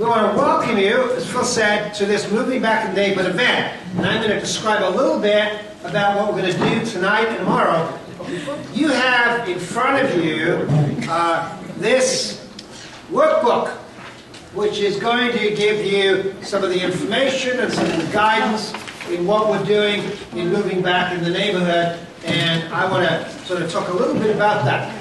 We want to welcome you, as Phil said, to this Moving Back in the Neighborhood event. And I'm going to describe a little bit about what we're going to do tonight and tomorrow. You have in front of you this workbook, which is going to give you some of the information and some of the guidance in what we're doing in Moving Back in the Neighborhood. And I want to sort of talk a little bit about that.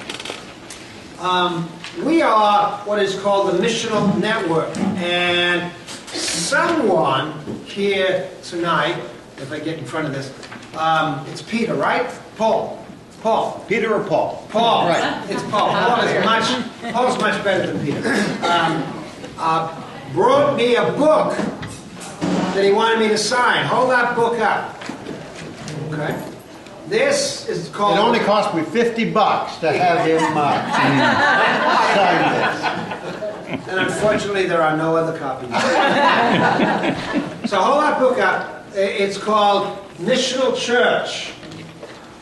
We are what is called the Missional Network, and someone here tonight, if I get in front of this, it's Peter, right? Paul. Peter or Paul? Paul. Right. It's Paul. Paul's much better than Peter. Brought me a book that he wanted me to sign. Hold that book up. Okay. This is called... It only cost me $50 to have him sign this. And unfortunately, there are no other copies. So hold that book up. It's called Missional Church,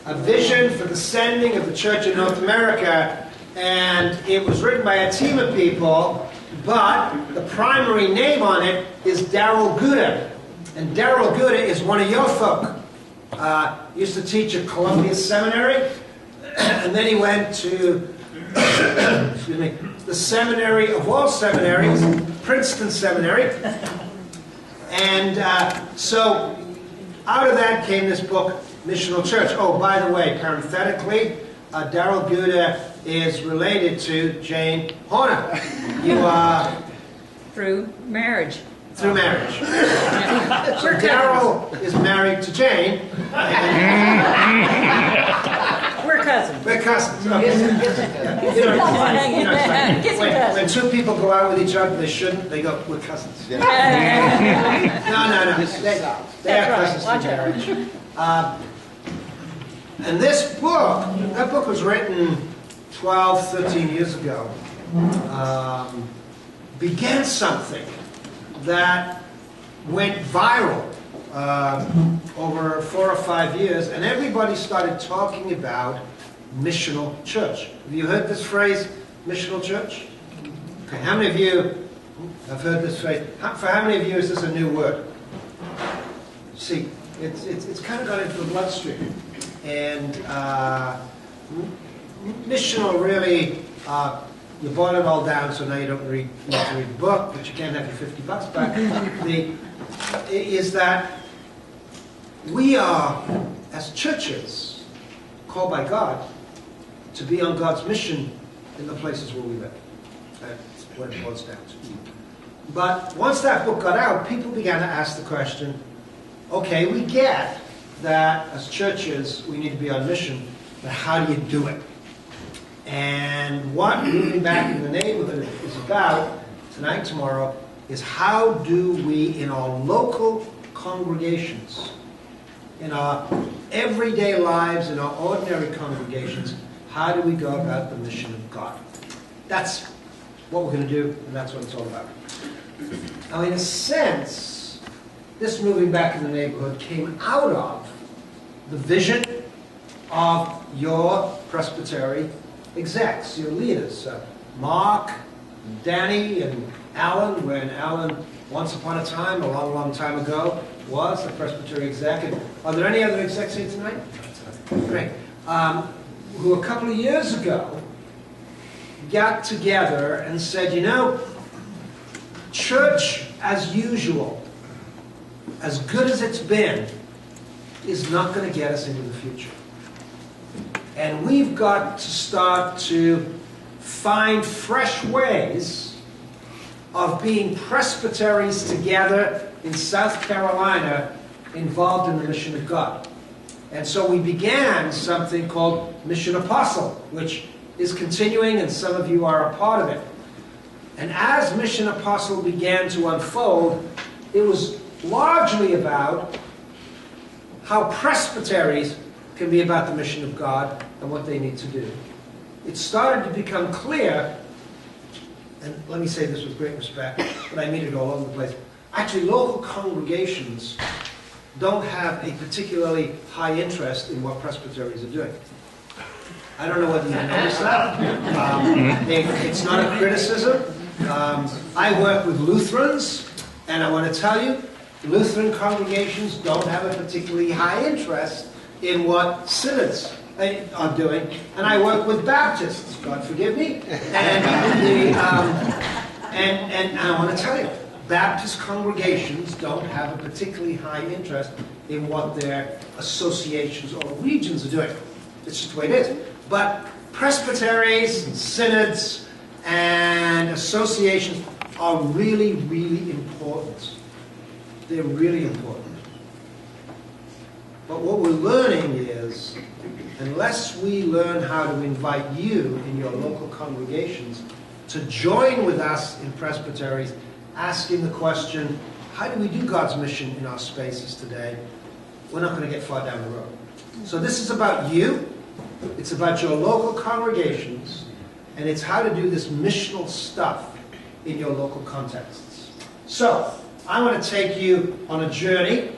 a vision for the sending of the church in North America. And it was written by a team of people, but the primary name on it is Darrell Guda. And Darrell Guda is one of your folk. Used to teach at Columbia Seminary, and then he went to excuse me, the seminary of all seminaries, Princeton Seminary. And so out of that came this book, Missional Church. Oh, by the way, parenthetically, Darrell Guda is related to Jane Horner. You are... Through marriage. Through marriage. So Darrell is married to Jane. We're cousins. We're cousins. When two people go out with each other, they shouldn't. They go, we're cousins. No. They are cousins through marriage. And this book, that book was written 12, 13 years ago, began something that went viral over 4 or 5 years, and everybody started talking about missional church. Have you heard this phrase, missional church? Okay, how many of you have heard this phrase? For how many of you is this a new word? See, it's kind of gone into the bloodstream. And missional really... you boil it all down, so now you don't need to read the book, but you can't have your $50 back. Is that we are, as churches, called by God to be on God's mission in the places where we live. That's what it boils down to. But once that book got out, people began to ask the question, okay, we get that as churches we need to be on mission, but how do you do it? And what Moving Back in the Neighborhood is about tonight, tomorrow, is how do we, in our local congregations, in our everyday lives, in our ordinary congregations, how do we go about the mission of God? That's what we're going to do, and that's what it's all about. Now, in a sense, this Moving Back in the Neighborhood came out of the vision of your presbytery execs, your leaders, Mark, Danny, and Alan, when Alan, once upon a time, a long, long time ago, was a presbytery exec. And are there any other execs here tonight? Great. Who a couple of years ago got together and said, you know, church as usual, as good as it's been, is not going to get us into the future. And we've got to start to find fresh ways of being presbyteries together in South Carolina involved in the mission of God. And so we began something called Mission Apostle, which is continuing, and some of you are a part of it. And as Mission Apostle began to unfold, it was largely about how presbyteries can be about the mission of God and what they need to do. It started to become clear, and let me say this with great respect, but I mean it all over the place. Actually, local congregations don't have a particularly high interest in what presbyteries are doing. I don't know whether you noticed that. It's not a criticism. I work with Lutherans, and I want to tell you, Lutheran congregations don't have a particularly high interest in what synods are doing, and I work with Baptists, God forgive me, and I want to tell you, Baptist congregations don't have a particularly high interest in what their associations or regions are doing. It's just the way it is. But presbyteries, and synods, and associations are really, really important. They're really important. But what we're learning is, unless we learn how to invite you in your local congregations to join with us in presbyteries, asking the question, how do we do God's mission in our spaces today? We're not going to get far down the road. So this is about you. It's about your local congregations. And it's how to do this missional stuff in your local contexts. So I want to take you on a journey.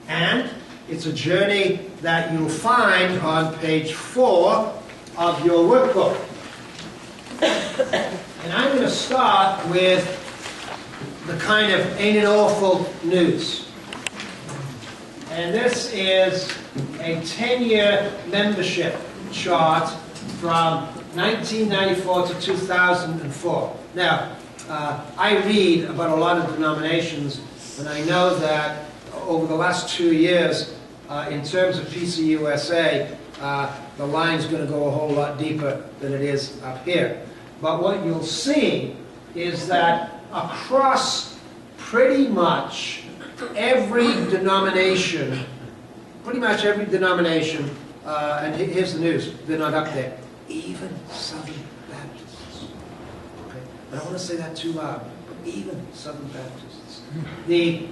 And it's a journey that you'll find on page 4 of your workbook. And I'm going to start with the kind of ain't it awful news. And this is a 10-year membership chart from 1994 to 2004. Now, I read about a lot of denominations, and I know that over the last 2 years, in terms of PCUSA, the line's going to go a whole lot deeper than it is up here. But what you'll see is that across pretty much every denomination, and here's the news, they're not up there, even Southern Baptists. Okay? I don't want to say that too loud, but even Southern Baptists. The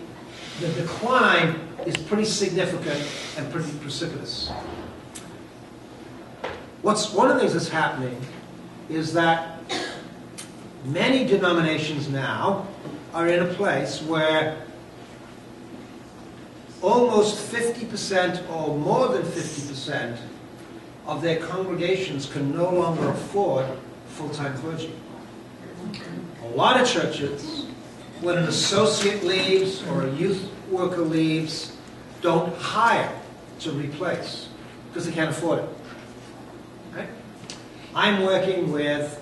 decline is pretty significant and pretty precipitous. One of the things that's happening is that many denominations now are in a place where almost 50% or more than 50% of their congregations can no longer afford full-time clergy. A lot of churches, when an associate leaves or a youth worker leaves, don't hire to replace because they can't afford it. Okay? I'm working with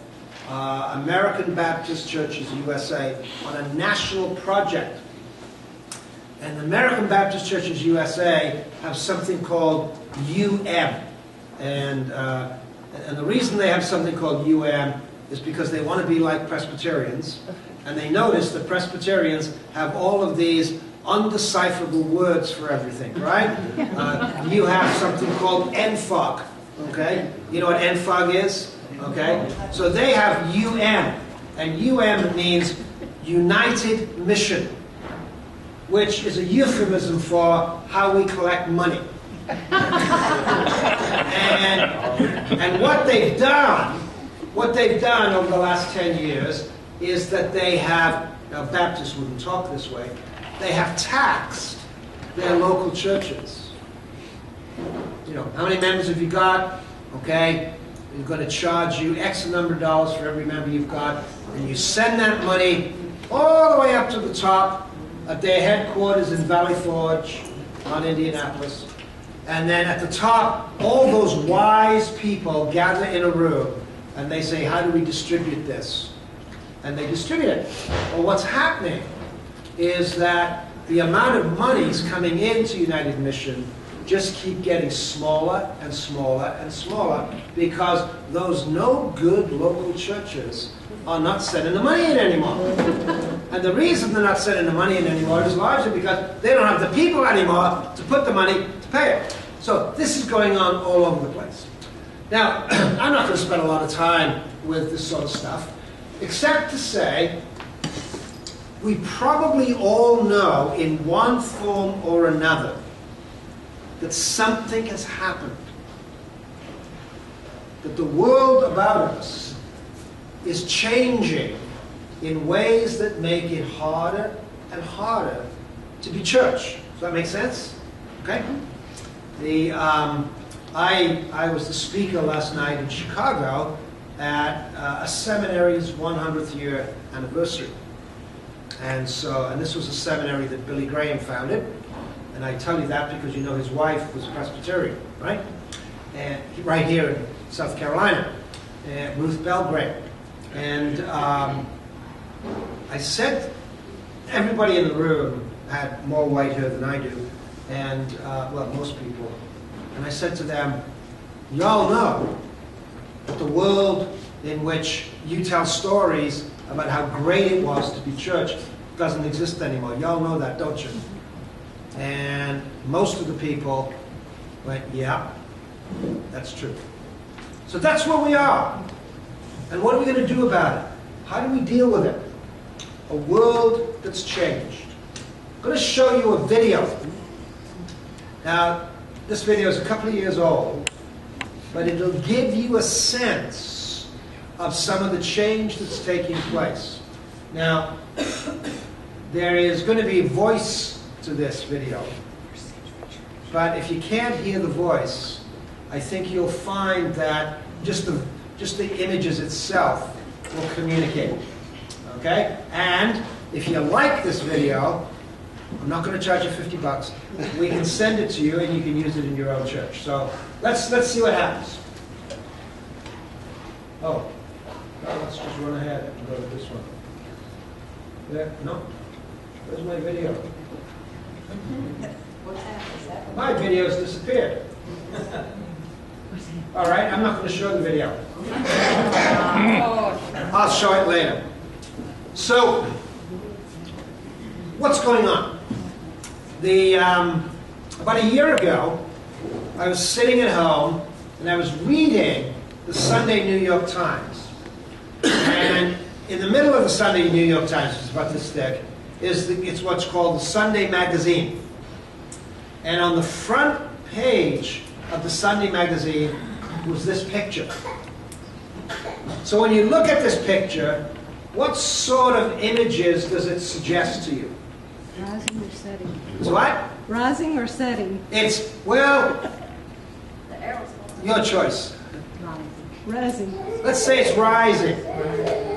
American Baptist Churches USA on a national project. And the American Baptist Churches USA have something called UM. And the reason they have something called UM is because they want to be like Presbyterians. And they notice that Presbyterians have all of these undecipherable words for everything, right? You have something called NFOG, okay? You know what NFOG is? Okay? So they have UM, and UM means United Mission, which is a euphemism for how we collect money. And what they've done over the last 10 years is that they have, now Baptists wouldn't talk this way, they have taxed their local churches. You know, how many members have you got? Okay, we're going to charge you X number of dollars for every member you've got, and you send that money all the way up to the top at their headquarters in Valley Forge on Indianapolis. And then at the top, all those wise people gather in a room, and they say, how do we distribute this? And they distribute it. Well, what's happening is that the amount of monies coming into United Mission just keep getting smaller and smaller and smaller because those no good local churches are not sending the money in anymore. And the reason they're not sending the money in anymore is largely because they don't have the people anymore to put the money to pay it. So this is going on all over the place. Now, I'm not going to spend a lot of time with this sort of stuff, except to say we probably all know in one form or another that something has happened, that the world about us is changing in ways that make it harder and harder to be church. Does that make sense? Okay? I was the speaker last night in Chicago at a seminary's 100th year anniversary. And this was a seminary that Billy Graham founded. And I tell you that because you know his wife was a Presbyterian, right? And right here in South Carolina, Ruth Belgrave. And I said, everybody in the room had more white hair than I do, and well, most people. And I said to them, y'all know that the world in which you tell stories about how great it was to be church doesn't exist anymore. Y'all know that, don't you? And most of the people went, yeah, that's true. So that's where we are. And what are we going to do about it? How do we deal with it? A world that's changed. I'm going to show you a video. Now, this video is a couple of years old, but it'll give you a sense of some of the change that's taking place. Now, there is going to be a voice to this video, but if you can't hear the voice, I think you'll find that just the images itself will communicate. Okay? And if you like this video, I'm not going to charge you $50. We can send it to you and you can use it in your own church. So let's see what happens. Oh, no, let's just run ahead and go to this one. There, no. Where's my video? My video's disappeared. All right, I'm not going to show the video. I'll show it later. So, what's going on? About a year ago, I was sitting at home and I was reading the Sunday New York Times. And in the middle of the Sunday New York Times, which is about this thick, it's what's called the Sunday Magazine. And on the front page of the Sunday Magazine was this picture. So when you look at this picture, what sort of images does it suggest to you? Rising or setting? It's what? Rising or setting? It's, well, your choice. Rising. Let's say it's rising.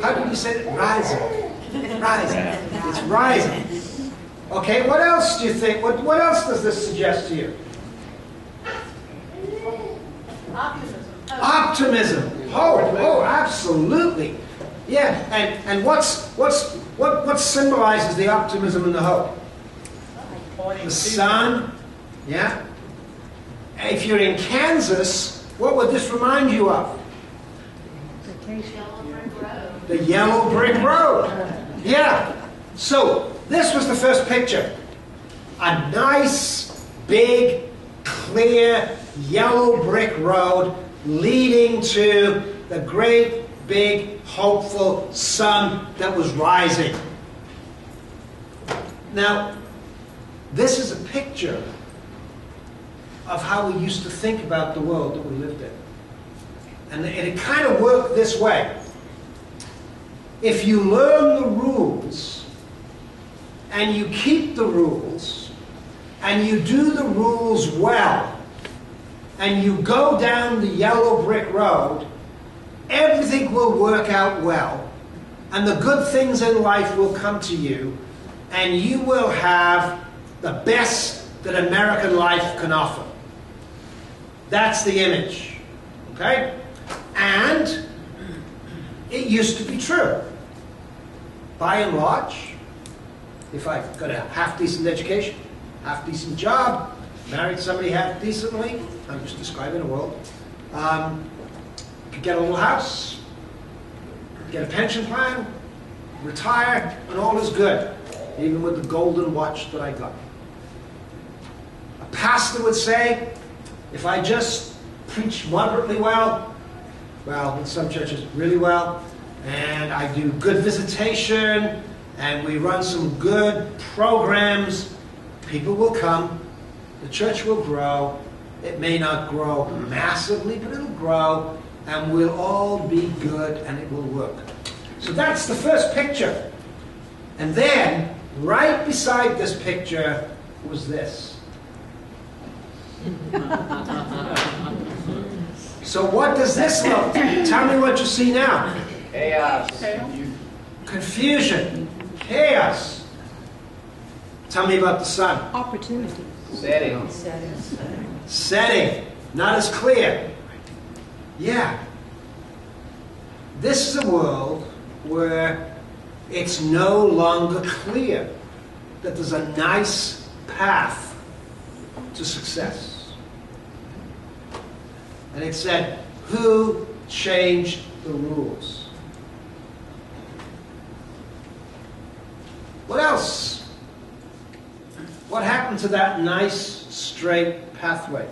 How do you say it? Rising. Rising. It's rising. Okay, what else do you think? What else does this suggest to you? Optimism. Oh, absolutely. Yeah, and what symbolizes the optimism and the hope? The sun. Yeah. If you're in Kansas, what would this remind you of? The yellow brick road. Yeah. So this was the first picture. A nice, big, clear, yellow brick road leading to the great, big, hopeful sun that was rising. Now, this is a picture of how we used to think about the world that we lived in. And it kind of worked this way. If you learn the rules, and you keep the rules, and you do the rules well, and you go down the yellow brick road, everything will work out well, and the good things in life will come to you, and you will have the best that American life can offer. That's the image. Okay? And it used to be true. By and large, if I got a half-decent education, half-decent job, married somebody half-decently, I'm just describing the world, could get a little house, get a pension plan, retire, and all is good, even with the golden watch that I got. A pastor would say, if I just preach moderately well, in some churches really well, and I do good visitation, and we run some good programs, people will come, the church will grow. It may not grow massively, but it'll grow, and we'll all be good, and it will work. So that's the first picture. And then, right beside this picture was this. So what does this look? Tell me what you see now. Chaos. confusion, chaos. Tell me about the sun. Opportunity. Setting. Setting, not as clear. Yeah. This is a world where it's no longer clear that there's a nice path to success. And it said, who changed the rules? What else? What happened to that nice, straight pathway?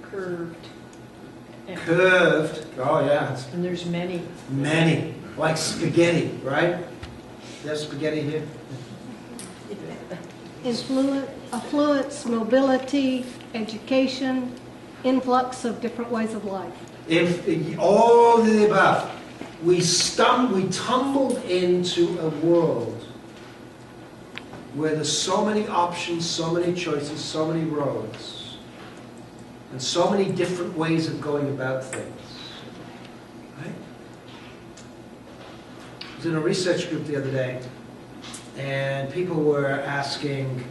Curved. Curved. Oh, yeah. And there's many. Many. Like spaghetti, right? There's spaghetti here. Affluence, mobility, education, influx of different ways of life. If all of the above, we tumbled into a world where there's so many options, so many choices, so many roads, and so many different ways of going about things. Right? I was in a research group the other day, and people were asking,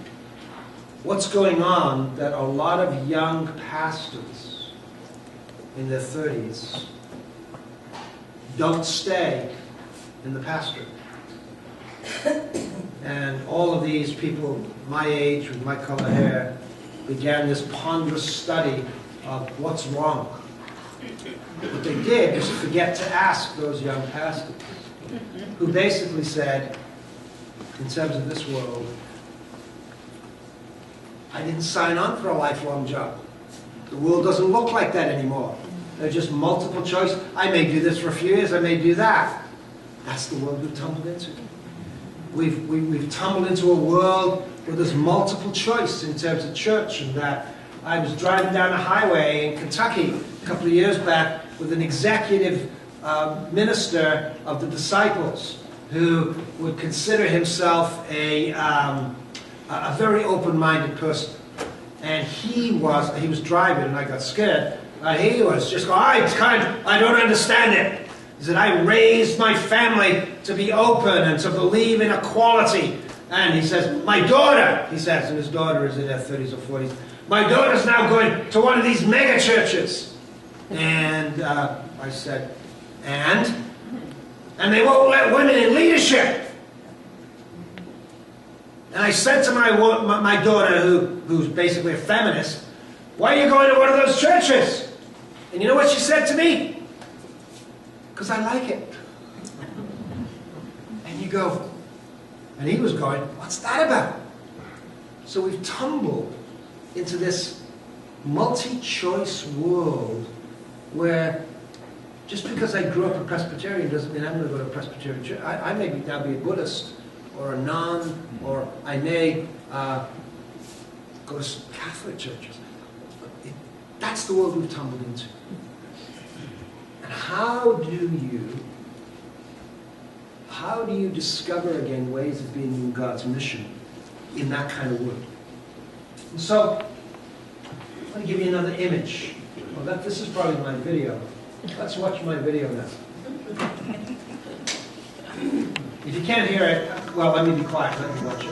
what's going on that a lot of young pastors in their 30s don't stay in the pastorate? And all of these people my age with my color hair began this ponderous study of what's wrong. What they did was forget to ask those young pastors, who basically said, in terms of this world, I didn't sign on for a lifelong job. The world doesn't look like that anymore. There's just multiple choice. I may do this for a few years, I may do that. That's the world we've tumbled into. We've tumbled into a world where there's multiple choice in terms of church and that. I was driving down a highway in Kentucky a couple of years back with an executive minister of the Disciples who would consider himself a very open-minded person. And he was driving, and I got scared. He was just going, I don't understand it. He said, I raised my family to be open and to believe in equality. And he says, my daughter, he says, and his daughter is in her 30s or 40s, my daughter's now going to one of these mega churches. And I said, and they won't let women in leadership. And I said to my daughter, who's basically a feminist, why are you going to one of those churches? And you know what she said to me? Because I like it. And you go, and he was going, what's that about? So we've tumbled into this multi-choice world where just because I grew up a Presbyterian doesn't mean I'm going to go to a Presbyterian church. I may now be a Buddhist or a non, or I may go to Catholic churches. That's the world we've tumbled into. And how do you discover again ways of being in God's mission in that kind of world? And so, I'm going to give you another image. Well, this is probably my video. Let's watch my video now. If you can't hear it, well, let me be quiet. Let me watch it.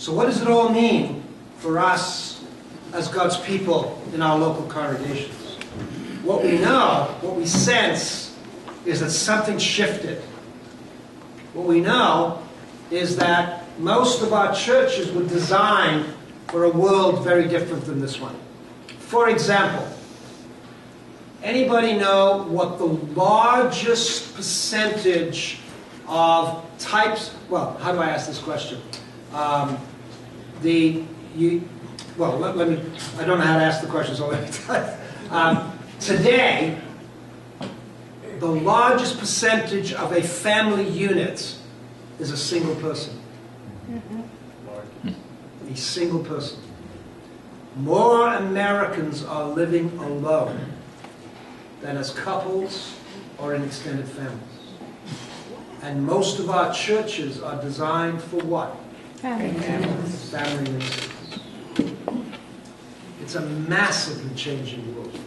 So what does it all mean for us as God's people in our local congregations? What we know, what we sense, is that something shifted. What we know is that most of our churches were designed for a world very different than this one. For example, anybody know what the largest percentage of types, well, how do I ask this question? Let me, I don't know how to ask the question, so let me tell you. Today, the largest percentage of a family unit is a single person. A single person. More Americans are living alone than as couples or in extended families. And most of our churches are designed for what? Family ministries. It's a massively changing world.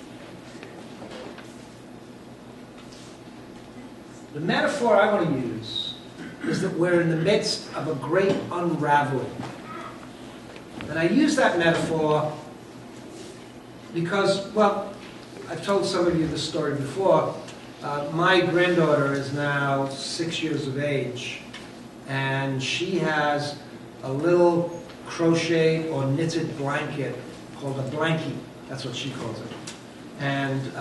The metaphor I want to use is that we're in the midst of a great unraveling. And I use that metaphor because, well, I've told some of you this story before. My granddaughter is now 6 years of age, and she has a little crocheted or knitted blanket called a blankie. That's what she calls it. And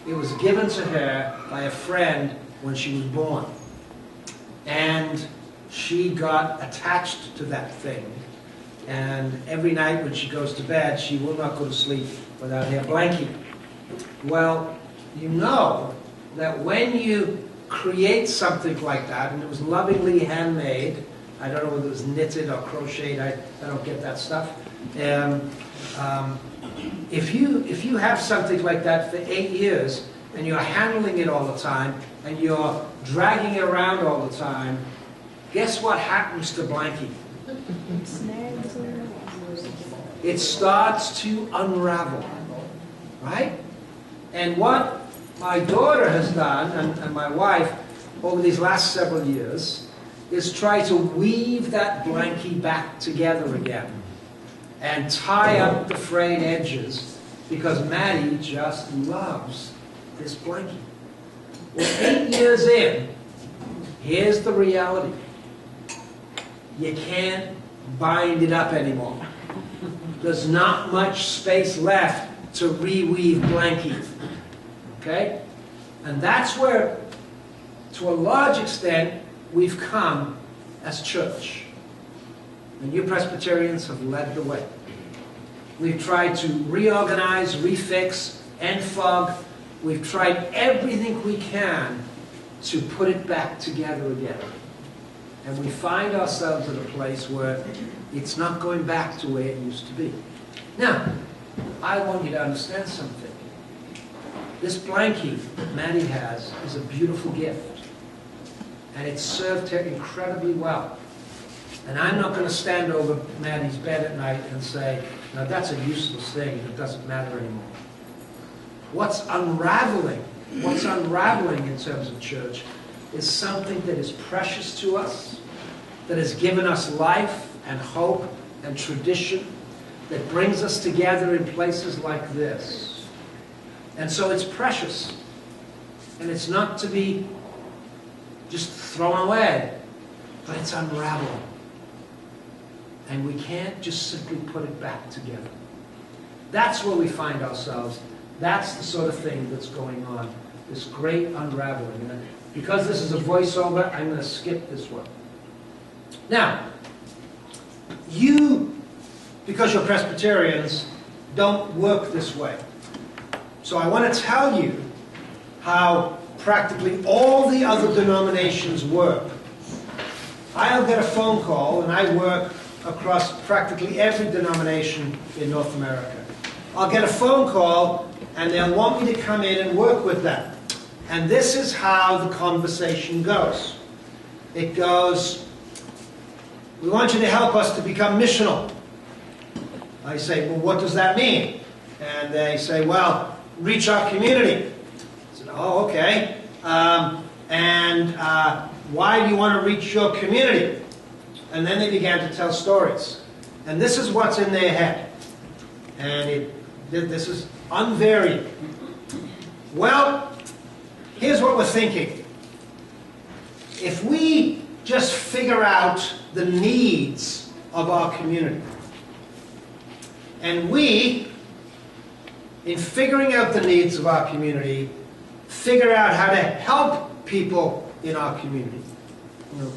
it was given to her by a friend when she was born. And she got attached to that thing. And every night when she goes to bed, she will not go to sleep without her blankie. Well, you know that when you create something like that, and it was lovingly handmade, I don't know whether it was knitted or crocheted, I don't get that stuff. If you have something like that for 8 years, and you're handling it all the time, and you're dragging it around all the time, guess what happens to blankie? It starts to unravel, right? And what my daughter has done, and my wife, over these last several years, is try to weave that blankie back together again and tie up the frayed edges, because Maddie just loves this blankie. Well, 8 years in, here's the reality. You can't bind it up anymore. There's not much space left to reweave blankie. Okay? And that's where, to a large extent, we've come as church. And you Presbyterians have led the way. We've tried to reorganize, refix, enfog. We've tried everything we can to put it back together again. And we find ourselves at a place where it's not going back to where it used to be. Now, I want you to understand something. This blankie that Maddie has is a beautiful gift. And it served her incredibly well. And I'm not going to stand over Maddie's bed at night and say, now that's a useless thing, it doesn't matter anymore. What's unraveling in terms of church is something that is precious to us, that has given us life and hope and tradition, that brings us together in places like this. And so it's precious. And it's not to be just thrown away, but it's unraveling. And we can't just simply put it back together. That's where we find ourselves. That's the sort of thing that's going on, this great unraveling. And because this is a voiceover, I'm going to skip this one. Now, you, because you're Presbyterians, don't work this way. So I want to tell you how practically all the other denominations work. I'll get a phone call, and I work across practically every denomination in North America. I'll get a phone call, and they'll want me to come in and work with them. And this is how the conversation goes. It goes, we want you to help us to become missional. I say, well, what does that mean? And they say, well, reach our community. I said, oh, okay. Why do you want to reach your community? And then they began to tell stories. And this is what's in their head. And this is unvarying. Well, here's what we're thinking. If we just figure out the needs of our community, and we, in figuring out the needs of our community, figure out how to help people in our community,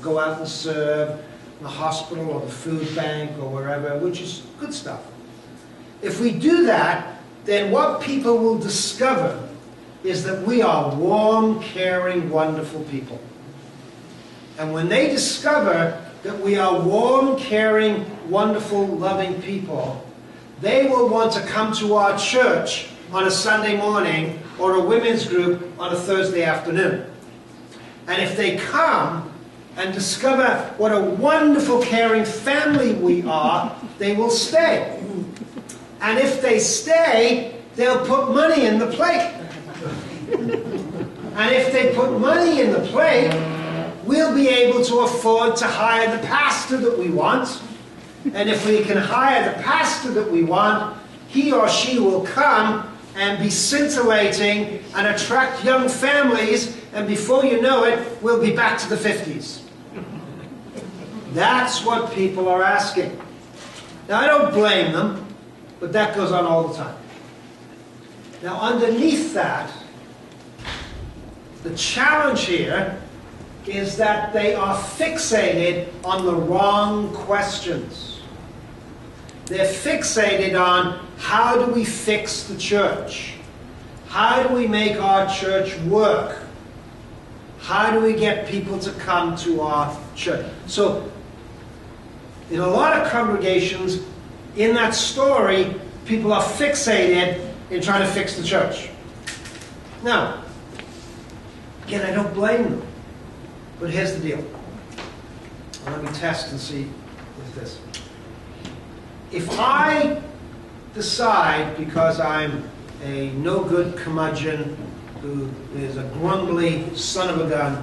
go out and serve in the hospital or the food bank or wherever, which is good stuff. If we do that, then what people will discover is that we are warm, caring, wonderful people. And when they discover that we are warm, caring, wonderful, loving people, they will want to come to our church on a Sunday morning or a women's group on a Thursday afternoon. And if they come and discover what a wonderful, caring family we are, they will stay. And if they stay, they'll put money in the plate. And if they put money in the plate, we'll be able to afford to hire the pastor that we want. And if we can hire the pastor that we want, he or she will come and be scintillating and attract young families, and before you know it, we'll be back to the 50s. That's what people are asking. Now, I don't blame them, but that goes on all the time. Now, underneath that, the challenge here is that they are fixated on the wrong questions. They're fixated on, how do we fix the church? How do we make our church work? How do we get people to come to our church? So, in a lot of congregations, in that story, people are fixated in trying to fix the church. Now, again, I don't blame them. But here's the deal. Let me test and see with this. If I decide, because I'm a no-good curmudgeon who is a grumbly son of a gun,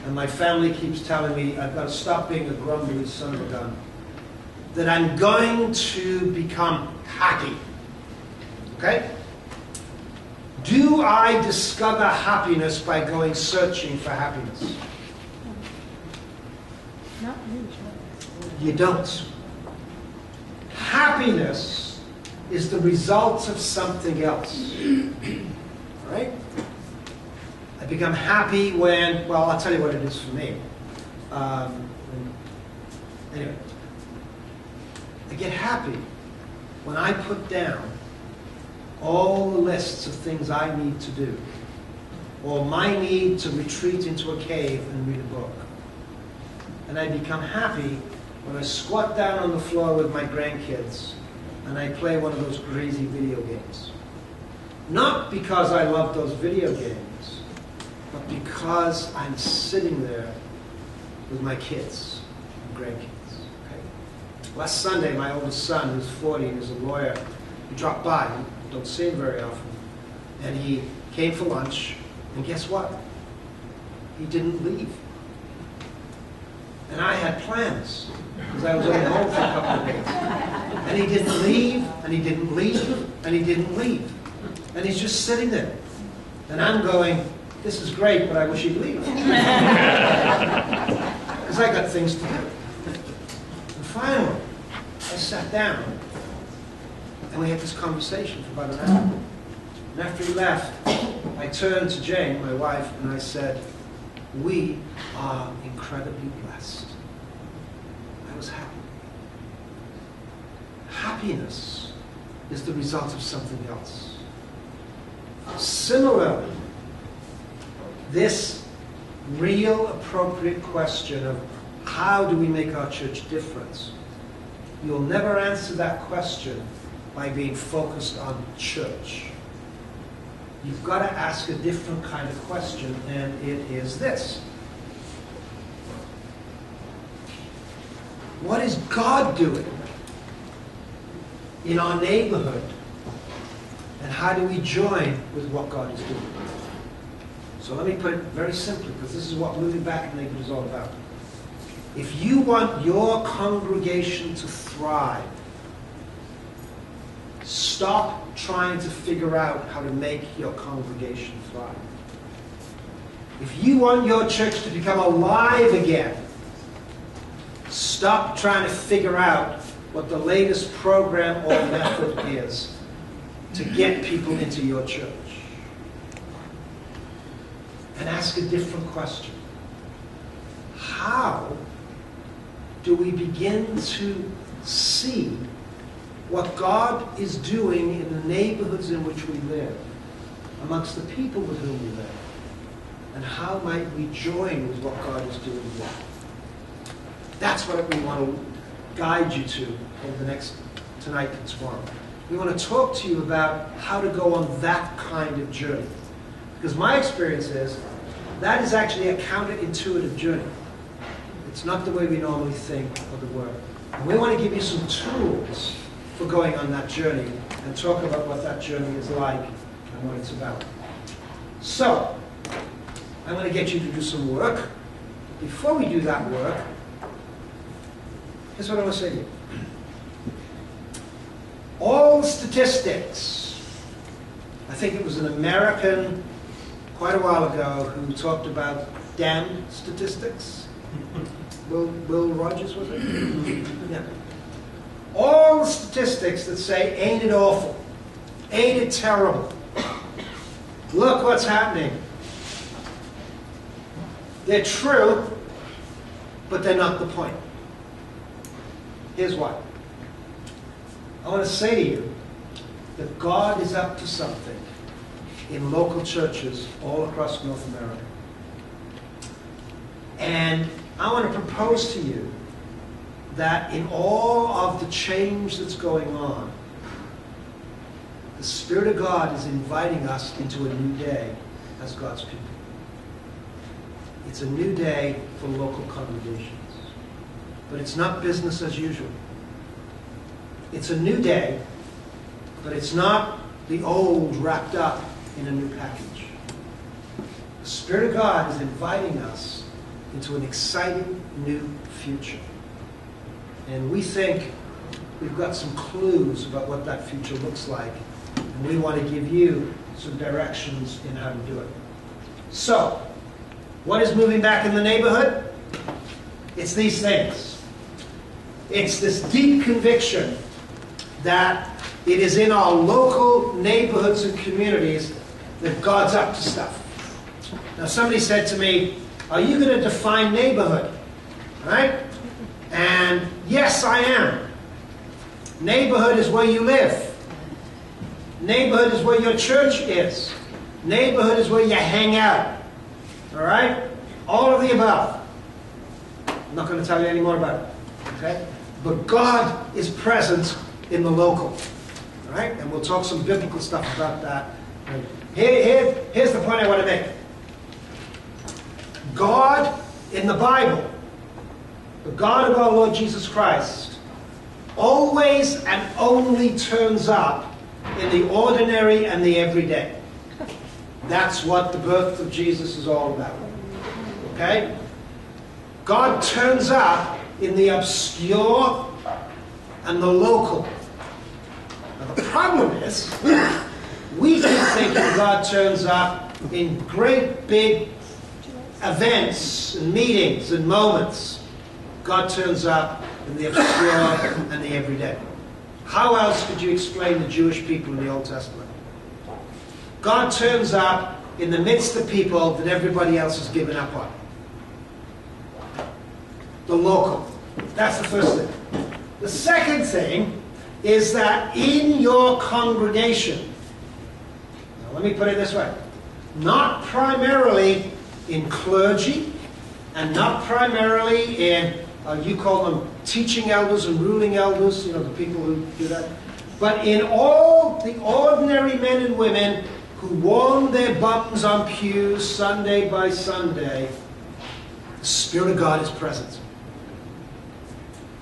and my family keeps telling me I've got to stop being a grumbly son of a gun, that I'm going to become happy. Okay? Do I discover happiness by going searching for happiness? Not usually. You don't. Happiness is the result of something else. Right? I become happy when, well, I'll tell you what it is for me. Anyway, I get happy when I put down all the lists of things I need to do, or my need to retreat into a cave and read a book. And I become happy when I squat down on the floor with my grandkids and I play one of those crazy video games. Not because I love those video games, but because I'm sitting there with my kids and grandkids. Okay? Last Sunday, my oldest son, who's 40 and is a lawyer, he dropped by. I don't see him very often. And he came for lunch, and guess what? He didn't leave. And I had plans, because I was only home for a couple of days. And he didn't leave, and he didn't leave, and he didn't leave. And he's just sitting there. And I'm going, this is great, but I wish he'd leave. Because I got things to do. And finally, I sat down, and we had this conversation for about an hour. And after he left, I turned to Jane, my wife, and I said, we are incredibly blessed. I was happy. Happiness is the result of something else. Similarly, this real appropriate question of how do we make our church different, you'll never answer that question by being focused on church. You've got to ask a different kind of question, and it is this. What is God doing in our neighborhood? And how do we join with what God is doing? So let me put it very simply, because this is what moving back in neighborhood is all about. If you want your congregation to thrive, Stop trying to figure out how to make your congregation thrive. If you want your church to become alive again, stop trying to figure out what the latest program or method is to get people into your church. And ask a different question. How do we begin to see what God is doing in the neighborhoods in which we live, amongst the people with whom we live? And how might we join with what God is doing here? That's what we want to guide you to over the next tonight and tomorrow. We want to talk to you about how to go on that kind of journey. Because my experience is that is actually a counterintuitive journey. It's not the way we normally think of the work. And we want to give you some tools for going on that journey and talk about what that journey is like and what it's about. So, I'm going to get you to do some work. Before we do that work, here's what I want to say to you. All statistics, I think it was an American quite a while ago who talked about damn statistics. Will Rogers, was it? Yeah. All statistics that say, ain't it awful? Ain't it terrible? Look what's happening. They're true, but they're not the point. Here's why. I want to say to you that God is up to something in local churches all across North America. And I want to propose to you that in all of the change that's going on, the Spirit of God is inviting us into a new day as God's people. It's a new day for local congregations. But it's not business as usual. It's a new day, but it's not the old wrapped up in a new package. The Spirit of God is inviting us into an exciting new future. And we think we've got some clues about what that future looks like. And we want to give you some directions in how to do it. So, what is moving back in the neighborhood? It's these things. It's this deep conviction that it is in our local neighborhoods and communities that God's up to stuff. Now, somebody said to me, are you going to define neighborhood? Right? And yes, I am. Neighborhood is where you live. Neighborhood is where your church is. Neighborhood is where you hang out. All right? All of the above. I'm not going to tell you any more about it. Okay? But God is present in the local. All right? And we'll talk some biblical stuff about that. Here's the point I want to make. God in the Bible, the God of our Lord Jesus Christ, always and only turns up in the ordinary and the everyday. That's what the birth of Jesus is all about. Okay? God turns up in the obscure and the local. Now the problem is, we keep thinking God turns up in great big events and meetings and moments. God turns up in the obscure and the everyday. How else could you explain the Jewish people in the Old Testament? God turns up in the midst of people that everybody else has given up on. The local. That's the first thing. The second thing is that in your congregation, now let me put it this way, not primarily in clergy, and not primarily in, you call them teaching elders and ruling elders, you know, the people who do that, but in all the ordinary men and women who warm their bums on pews Sunday by Sunday, the Spirit of God is present.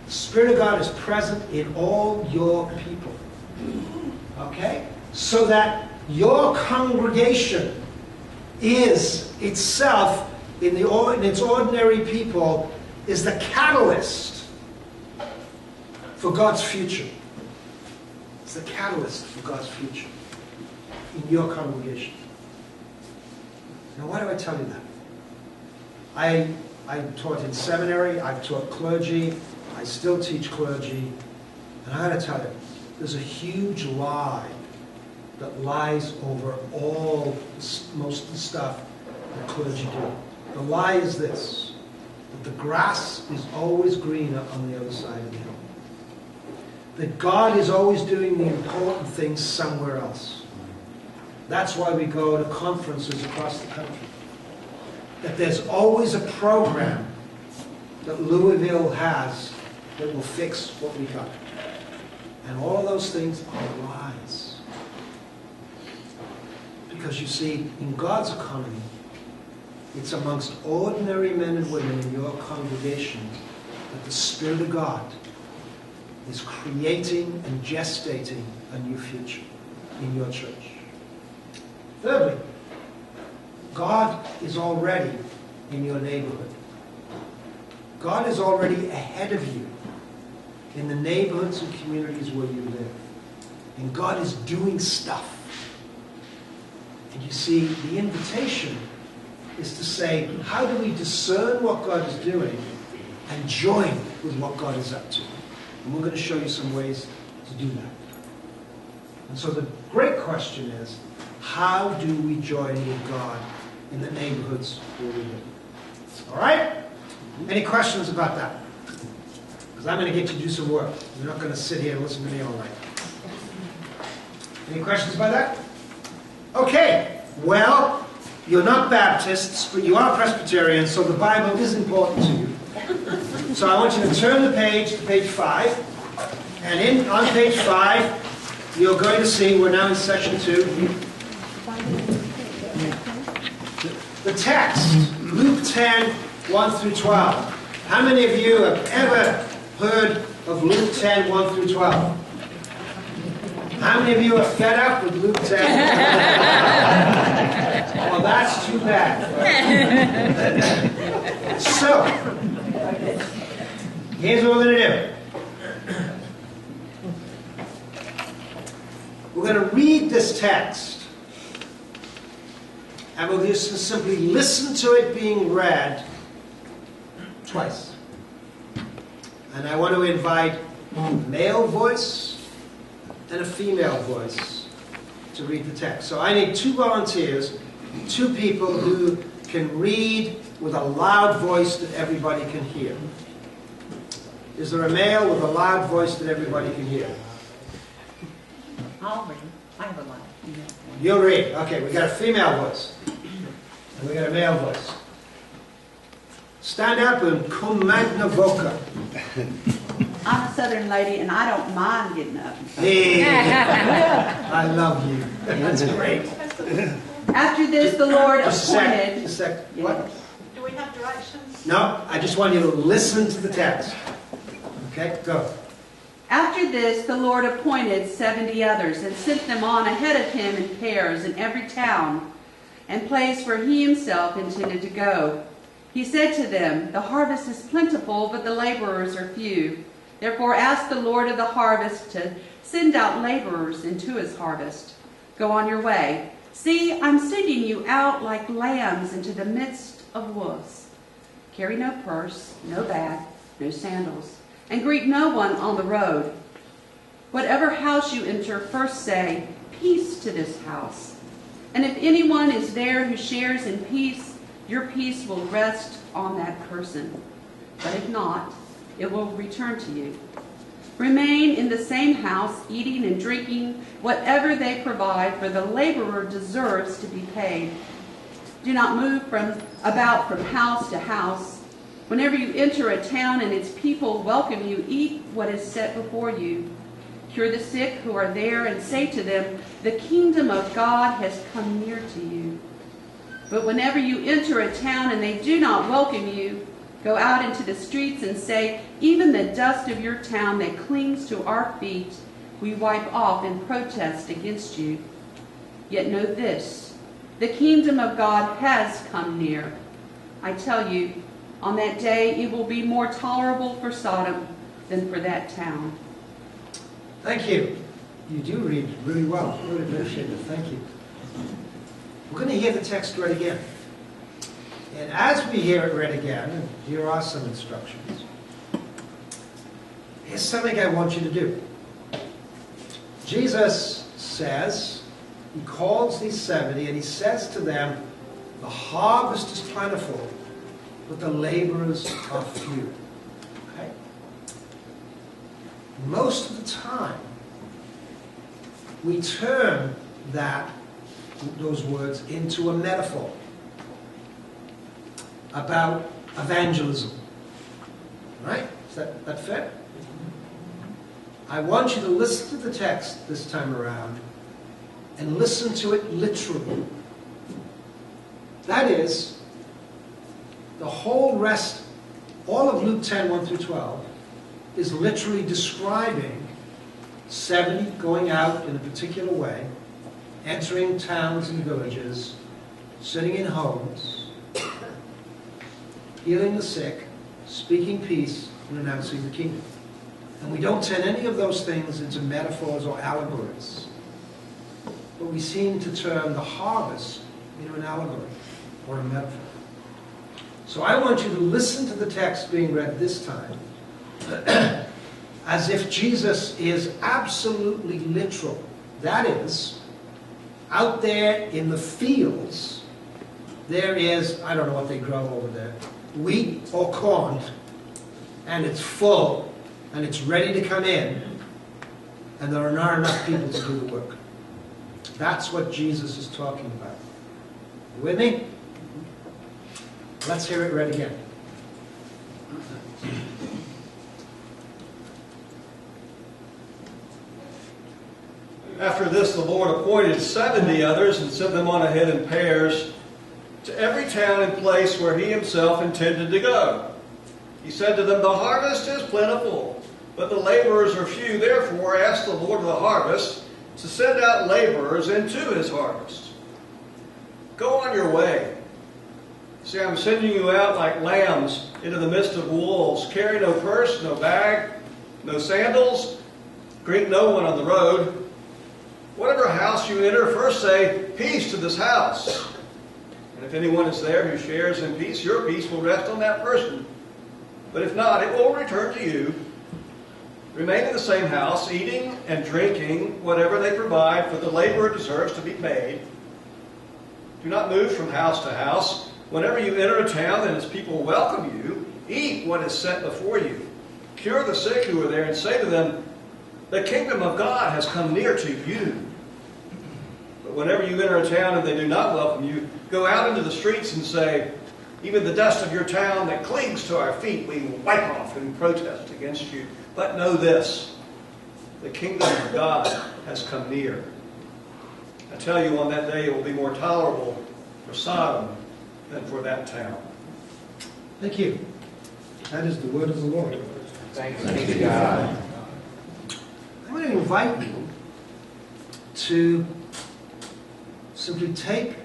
The Spirit of God is present in all your people. Okay? So that your congregation is itself, in its ordinary people, is the catalyst for God's future. It's the catalyst for God's future in your congregation. Now, why do I tell you that? I taught in seminary, I've taught clergy, I still teach clergy, and I got to tell you, there's a huge lie that lies over most of the stuff that clergy do. The lie is this, that the grass is always greener on the other side of the hill. That God is always doing the important things somewhere else. That's why we go to conferences across the country. That there's always a program that Louisville has that will fix what we got. And all of those things are lies. Because you see, in God's economy, it's amongst ordinary men and women in your congregation that the Spirit of God is creating and gestating a new future in your church. Thirdly, God is already in your neighborhood. God is already ahead of you in the neighborhoods and communities where you live. And God is doing stuff. And you see, the invitation is to say, how do we discern what God is doing and join with what God is up to? And we're going to show you some ways to do that. And so the great question is, how do we join with God in the neighborhoods where we live? All right? Any questions about that? Because I'm going to get you to do some work. You're not going to sit here and listen to me all night. Any questions about that? Okay. Well, you're not Baptists, but you are Presbyterians, so the Bible is important to you. So I want you to turn the page to page 5. And on page 5, you're going to see, we're now in section 2. The text, Luke 10, 1 through 12. How many of you have ever heard of Luke 10, 1 through 12? How many of you are fed up with Luke 10? Well, that's too bad. So, here's what we're going to do. We're going to read this text, and we'll just simply listen to it being read twice. And I want to invite a male voice and a female voice to read the text. So I need 2 volunteers, 2 people who can read with a loud voice that everybody can hear. Is there a male with a loud voice that everybody can hear? I'll read. I have a lot. You'll read. Okay, we got a female voice. And we got a male voice. Stand up and cum magna voca. I'm a Southern lady, and I don't mind getting up. Hey, I love you. That's great. After this, the Lord Just a appointed. sec. What? Do we have directions? No, I just want you to listen to the text. Okay, go. After this, the Lord appointed 70 others and sent them on ahead of him in pairs in every town and place where he himself intended to go. He said to them, "The harvest is plentiful, but the laborers are few. Therefore ask the Lord of the harvest to send out laborers into his harvest. Go on your way. See, I'm sending you out like lambs into the midst of wolves. Carry no purse, no bag, no sandals, and greet no one on the road. Whatever house you enter, first say, 'Peace to this house.' And if anyone is there who shares in peace, your peace will rest on that person. But if not, it will return to you. Remain in the same house, eating and drinking whatever they provide, for the laborer deserves to be paid. Do not move about from house to house. Whenever you enter a town and its people welcome you, eat what is set before you. Cure the sick who are there and say to them, 'The kingdom of God has come near to you.' But whenever you enter a town and they do not welcome you, go out into the streets and say, 'Even the dust of your town that clings to our feet, we wipe off in protest against you.' Yet know this, the kingdom of God has come near. I tell you, on that day it will be more tolerable for Sodom than for that town." Thank you. You do read really well. Really appreciate it. Thank you. We're going to hear the text read again. And as we hear it read again, here are some instructions. Here's something I want you to do. Jesus says, he calls these 70 and he says to them, the harvest is plentiful, but the laborers are few. Okay? Most of the time, we turn those words into a metaphor about evangelism. Right? Is that fair? I want you to listen to the text this time around and listen to it literally. That is, the whole rest, all of Luke 10, 1 through 12, is literally describing 70 going out in a particular way, entering towns and villages, sitting in homes, healing the sick, speaking peace, and announcing the kingdom. And we don't turn any of those things into metaphors or allegories. But we seem to turn the harvest into an allegory or a metaphor. So I want you to listen to the text being read this time as if Jesus is absolutely literal. That is, out there in the fields, there is, I don't know what they grow over there, wheat or corn, and it's full, and it's ready to come in, and there are not enough people to do the work. That's what Jesus is talking about. You with me? Let's hear it read again. After this, the Lord appointed 70 others and sent them on ahead in pairs to every town and place where he himself intended to go. He said to them, the harvest is plentiful, but the laborers are few. Therefore, ask the Lord of the harvest to send out laborers into his harvest. Go on your way. See, I'm sending you out like lambs into the midst of wolves. Carry no purse, no bag, no sandals. Greet no one on the road. Whatever house you enter, first say, peace to this house. And if anyone is there who shares in peace, your peace will rest on that person. But if not, it will return to you. Remain in the same house, eating and drinking whatever they provide, for the laborer deserves to be paid. Do not move from house to house. Whenever you enter a town and its people welcome you, eat what is set before you. Cure the sick who are there and say to them, the kingdom of God has come near to you. But whenever you enter a town and they do not welcome you, go out into the streets and say, even the dust of your town that clings to our feet we will wipe off in protest against you. But know this, the kingdom of God has come near. I tell you, on that day it will be more tolerable for Sodom than for that town. Thank you. That is the word of the Lord. Thanks be to God. I'm going to invite you to simply take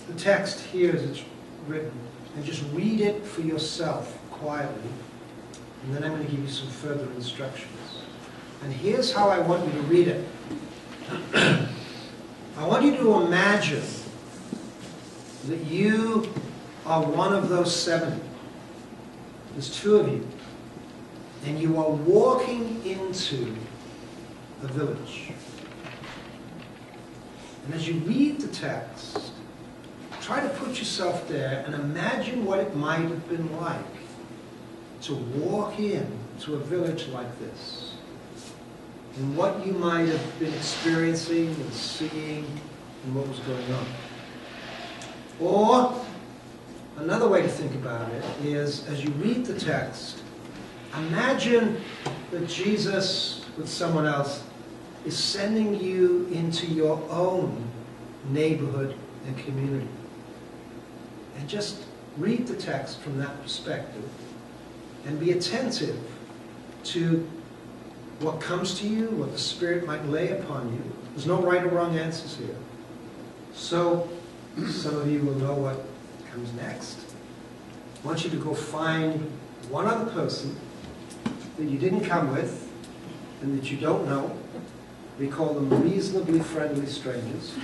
the text here as it's written and just read it for yourself quietly, and then I'm going to give you some further instructions. And here's how I want you to read it. I want you to imagine that you are one of those 70. There's 2 of you. And you are walking into a village. And as you read the text, try to put yourself there and imagine what it might have been like to walk in to a village like this. And what you might have been experiencing and seeing and what was going on. Or, another way to think about it is, as you read the text, imagine that Jesus, with someone else, is sending you into your own neighborhood and community. And just read the text from that perspective and be attentive to what comes to you, what the Spirit might lay upon you. There's no right or wrong answers here. So, some of you will know what comes next. I want you to go find one other person that you didn't come with and that you don't know, We call them reasonably friendly strangers,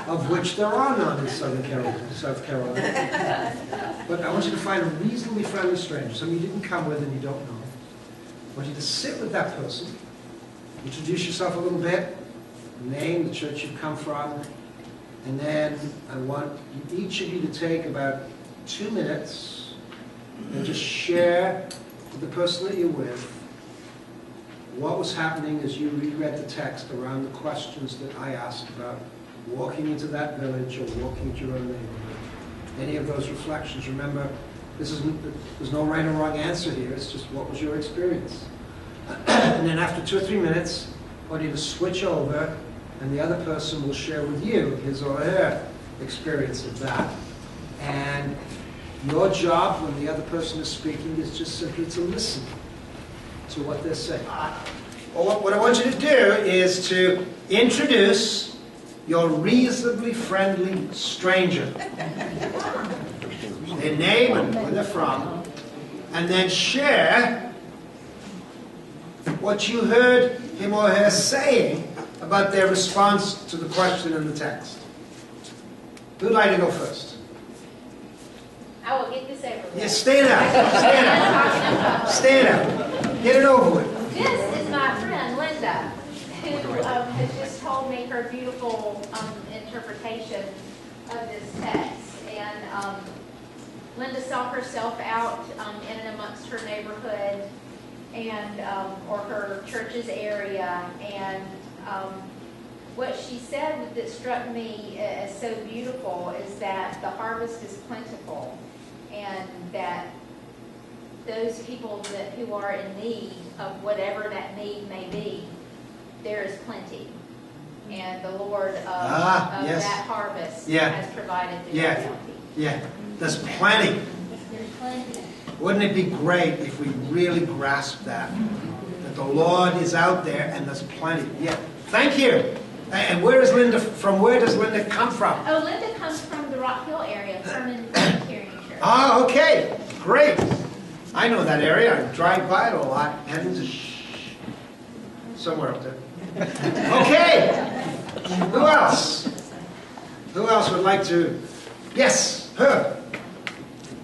of which there are none in South Carolina. But I want you to find a reasonably friendly stranger, somebody you didn't come with and you don't know. I want you to sit with that person, introduce yourself a little bit, name, the church you've come from, and then I want each of you to take about 2 minutes and just share with the person that you're with what was happening as you reread the text around the questions that I asked about walking into that village or walking into your own neighborhood. Any of those reflections. Remember, there's no right or wrong answer here. It's just what was your experience. And then after 2 or 3 minutes, I want you to switch over and the other person will share with you his or her experience of that. And your job when the other person is speaking is just simply to listen to what they're saying. Well, what I want you to do is to introduce your reasonably friendly stranger. Their name and where they're from. And then share what you heard him or her saying about their response to the question in the text. Who'd like to go first? I will get this over with. Yeah, stand up. Stand up. Stand up. Get it over with. This is my friend Linda, who has just told me her beautiful interpretation of this text. And Linda saw herself out in and amongst her neighborhood and or her church's area, and what she said that struck me as so beautiful is that the harvest is plentiful, and that those people who are in need of whatever that need may be, there is plenty, and the Lord of yes. that harvest Yeah. has provided the Yeah. plenty. Yeah, there's plenty. There's plenty. Wouldn't it be great if we really grasped that? That the Lord is out there and there's plenty. Yeah, thank you. And where is Linda, from where does Linda come from? Oh, Linda comes from the Rock Hill area, Herman Presbyterian Church. Ah, okay, great. I know that area. I drive by it a lot. And somewhere up there. Okay. Who else? Who else would like to? Yes, her.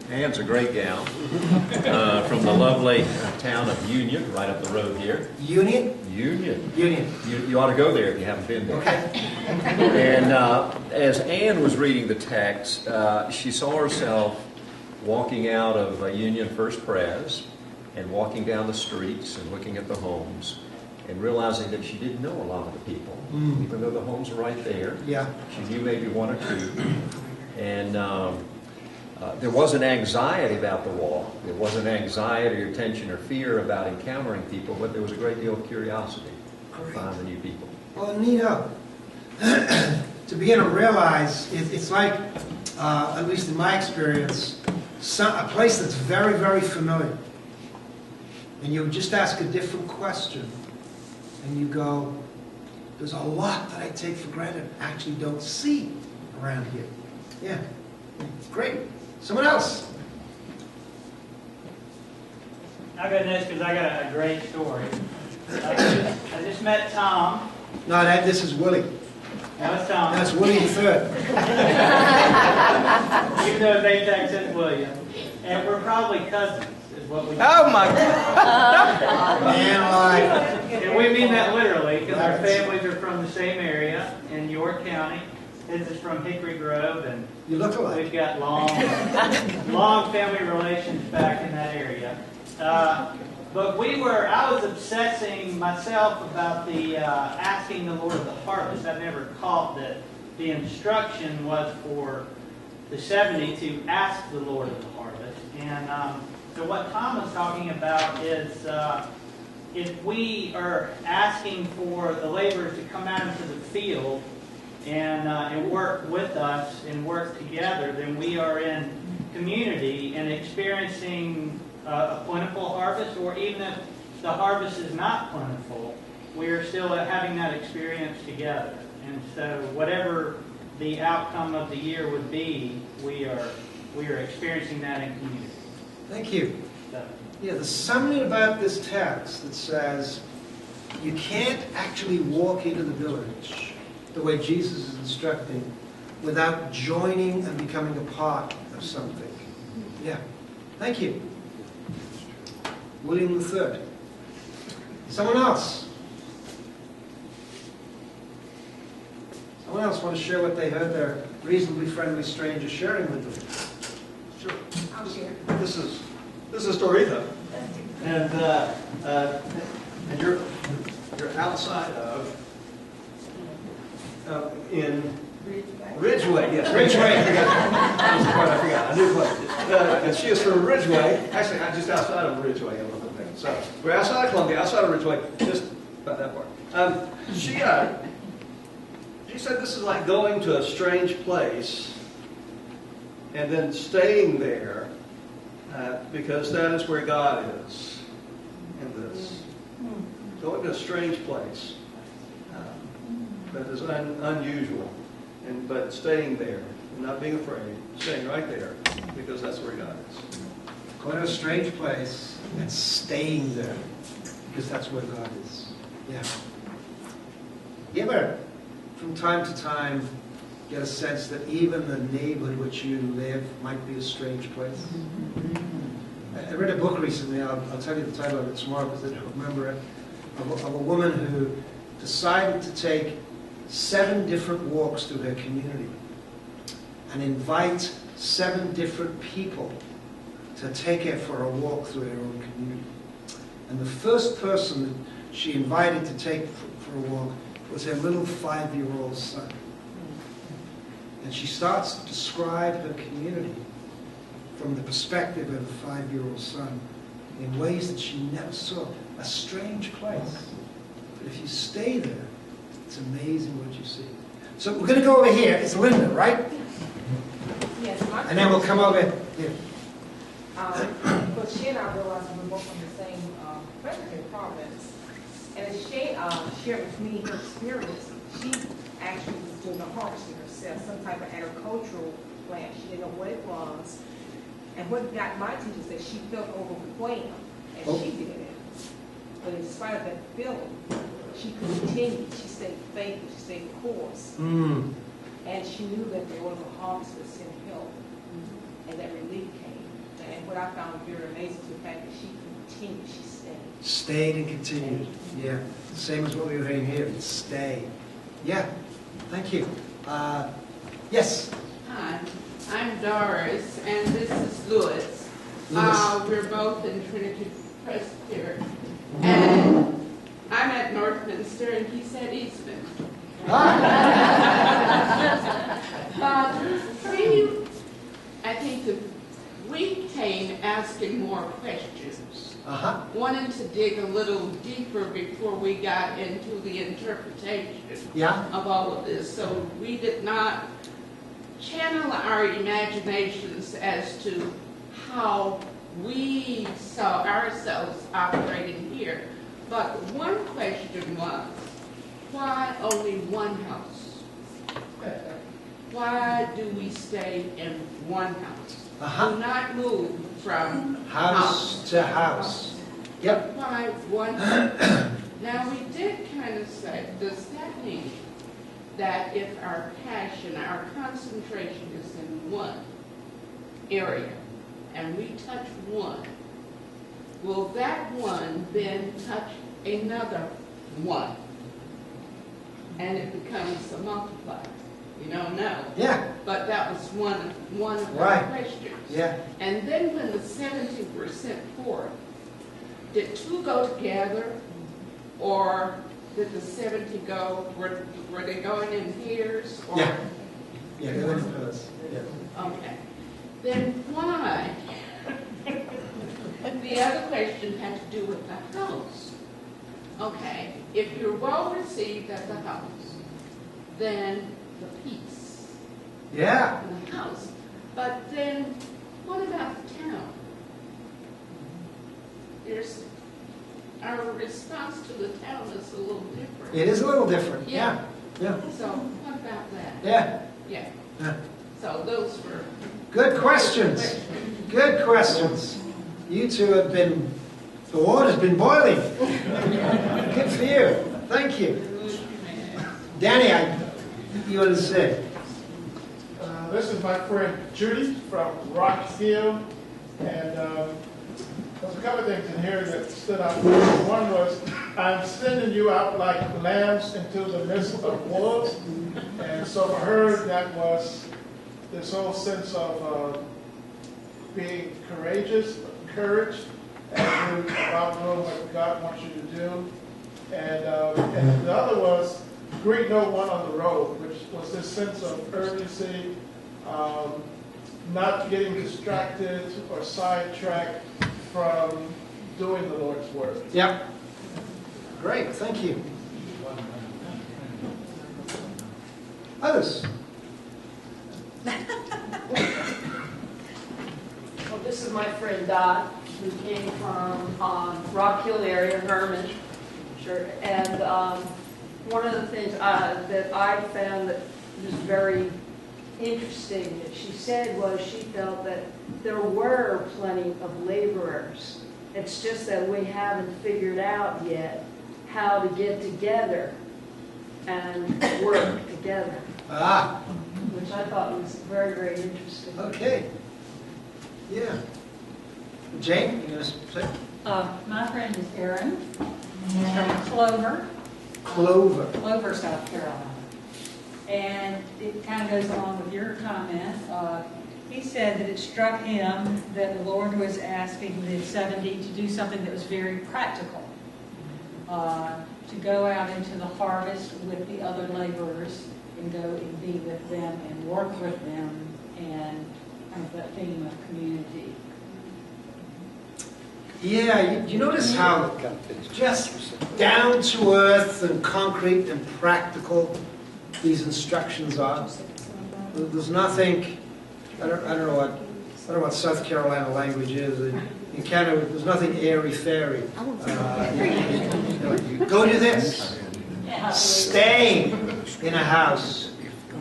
Ann's a great gal from the lovely town of Union, right up the road here. Union? Union. Union. You ought to go there if you haven't been there. Okay. And as Ann was reading the text, she saw herself walking out of Union First Pres and walking down the streets and looking at the homes and realizing that she didn't know a lot of the people, even though the homes were right there. Yeah. She knew maybe one or two. And there wasn't anxiety about the walk. There wasn't anxiety or tension or fear about encountering people, but there was a great deal of curiosity to find the new people. Well, Nina, to begin to realize, it's like, at least in my experience, a place that's very, very familiar. And you just ask a different question, and you go, there's a lot that I take for granted, actually don't see around here. Yeah, great. Someone else? I'll go next because I got a great story. I just met Tom. No, this is Willie. That was Tom. That's Willie the Third. Even though his name tag says William. And we're probably cousins, is what we Oh my God. Man alive. And we mean that literally, because our families are from the same area in York County. His is from Hickory Grove, and You look alike. we've got long family relations back in that area. But I was obsessing myself about the asking the Lord of the harvest. I never caught that the instruction was for the 70 to ask the Lord of the harvest. And so what Tom was talking about is if we are asking for the laborers to come out into the field and work with us and work together, then we are in community and experiencing a plentiful harvest, or even if the harvest is not plentiful, we are still having that experience together. And so whatever the outcome of the year would be, we are experiencing that in community. Thank you. So, Yeah, there's something about this text that says, You can't actually walk into the village the way Jesus is instructing without joining and becoming a part of something. Yeah. Thank you. William III. Someone else? Someone else want to share what they heard their reasonably friendly stranger sharing with them? Sure. I'll share. This is Doretha. And you're outside of in Ridgeway. Yes, Ridgeway. That's the part I forgot. I knew what. And she is from Ridgeway. Actually, I'm just outside of Ridgeway a little bit. So we're outside of Columbia, outside of Ridgeway, just about that part. She said this is like going to a strange place and then staying there because that is where God is in this. Going to a strange place that is unusual, but staying there and not being afraid, staying right there because that's where God is. Going to a strange place and staying there because that's where God is. Yeah. You ever, from time to time, get a sense that even the neighborhood which you live might be a strange place? I read a book recently, I'll tell you the title of it tomorrow because I don't remember it, of a woman who decided to take 7 different walks through her community and invite 7 different people to take her for a walk through her own community. And the first person that she invited to take for a walk was her little 5-year-old son. And she starts to describe her community from the perspective of a 5-year-old son in ways that she never saw. A strange place. But if you stay there, it's amazing what you see. So we're going to go over here. It's Linda, right? Yes, And then we'll come over here. but she and I realized we were both from the same Presbyterian province. And as she shared with me her experience, she actually was doing the harvesting herself, some type of agricultural plant. She didn't know what it was. And what got my attention is that she felt overwhelmed, and she did it. But in spite of that feeling, she continued. She stayed faithful. She stayed the course. And she knew that there was a harvest that sent help, and that relief came. And what I found very amazing was the fact that she continued. She stayed. Stayed and continued. Yeah. Same as what we were hearing here. Stay. Yeah. Thank you. Yes. Hi, I'm Doris, and this is Louis. We're both in Trinity Presbyterian. And I'm at Northminster, and he's at Eastman. I think that we came asking more questions, wanting to dig a little deeper before we got into the interpretation of all of this. So we did not channel our imaginations as to how we saw ourselves operating here. But one question was, why only one house? Why do we stay in one house? Do not move from house to house. Yep. Why one house? Now we did kind of say, does that mean that if our passion, our concentration is in one area, and we touch one, will that one then touch another one? And it becomes a multiplier. You don't know. Yeah. But that was one of the questions. Yeah. And then when the 70 were sent forth, did 2 go together, or did the 70 go, were they going in pairs? Or? Yeah. Yeah, they went in pairs. Yeah. Okay. Then why? The other question had to do with the house. Okay, if you're well received at the house, then the peace. Yeah. In the house. But then, what about the town? Our response to the town is a little different. It is a little different. Yeah. Yeah. So, what about that? Yeah. Yeah. So those were good questions. Good questions. You two have been, the water's been boiling. Good for you. Thank you. Danny, you want to say? This is my friend Judy from Rock Hill, and there's a couple of things in here that stood out. One was, I'm sending you out like lambs into the midst of wolves. And so for her, that was this whole sense of being courageous, courage, and about doing what God wants you to do. And the other was, greet no one on the road, which was this sense of urgency, not getting distracted or sidetracked from doing the Lord's work. Yep. Great, thank you. Others? Well, this is my friend Dot, who came from Rock Hill area, Herman. Sure. And one of the things that I found that was very interesting that she said was she felt that there were plenty of laborers. It's just that we haven't figured out yet how to get together and work together. Which I thought was very, very interesting. Okay. Yeah. Jane, you going to say? My friend is Aaron. He's from Clover, South Carolina. And it kind of goes along with your comment. He said that it struck him that the Lord was asking the 70 to do something that was very practical. To go out into the harvest with the other laborers and go and be with them and work with them, and kind of that theme of community. Yeah, you notice how just down to earth and concrete and practical these instructions are. There's nothing. I don't know what South Carolina language is. In Canada, there's nothing airy fairy. Go do this. Stay in a house.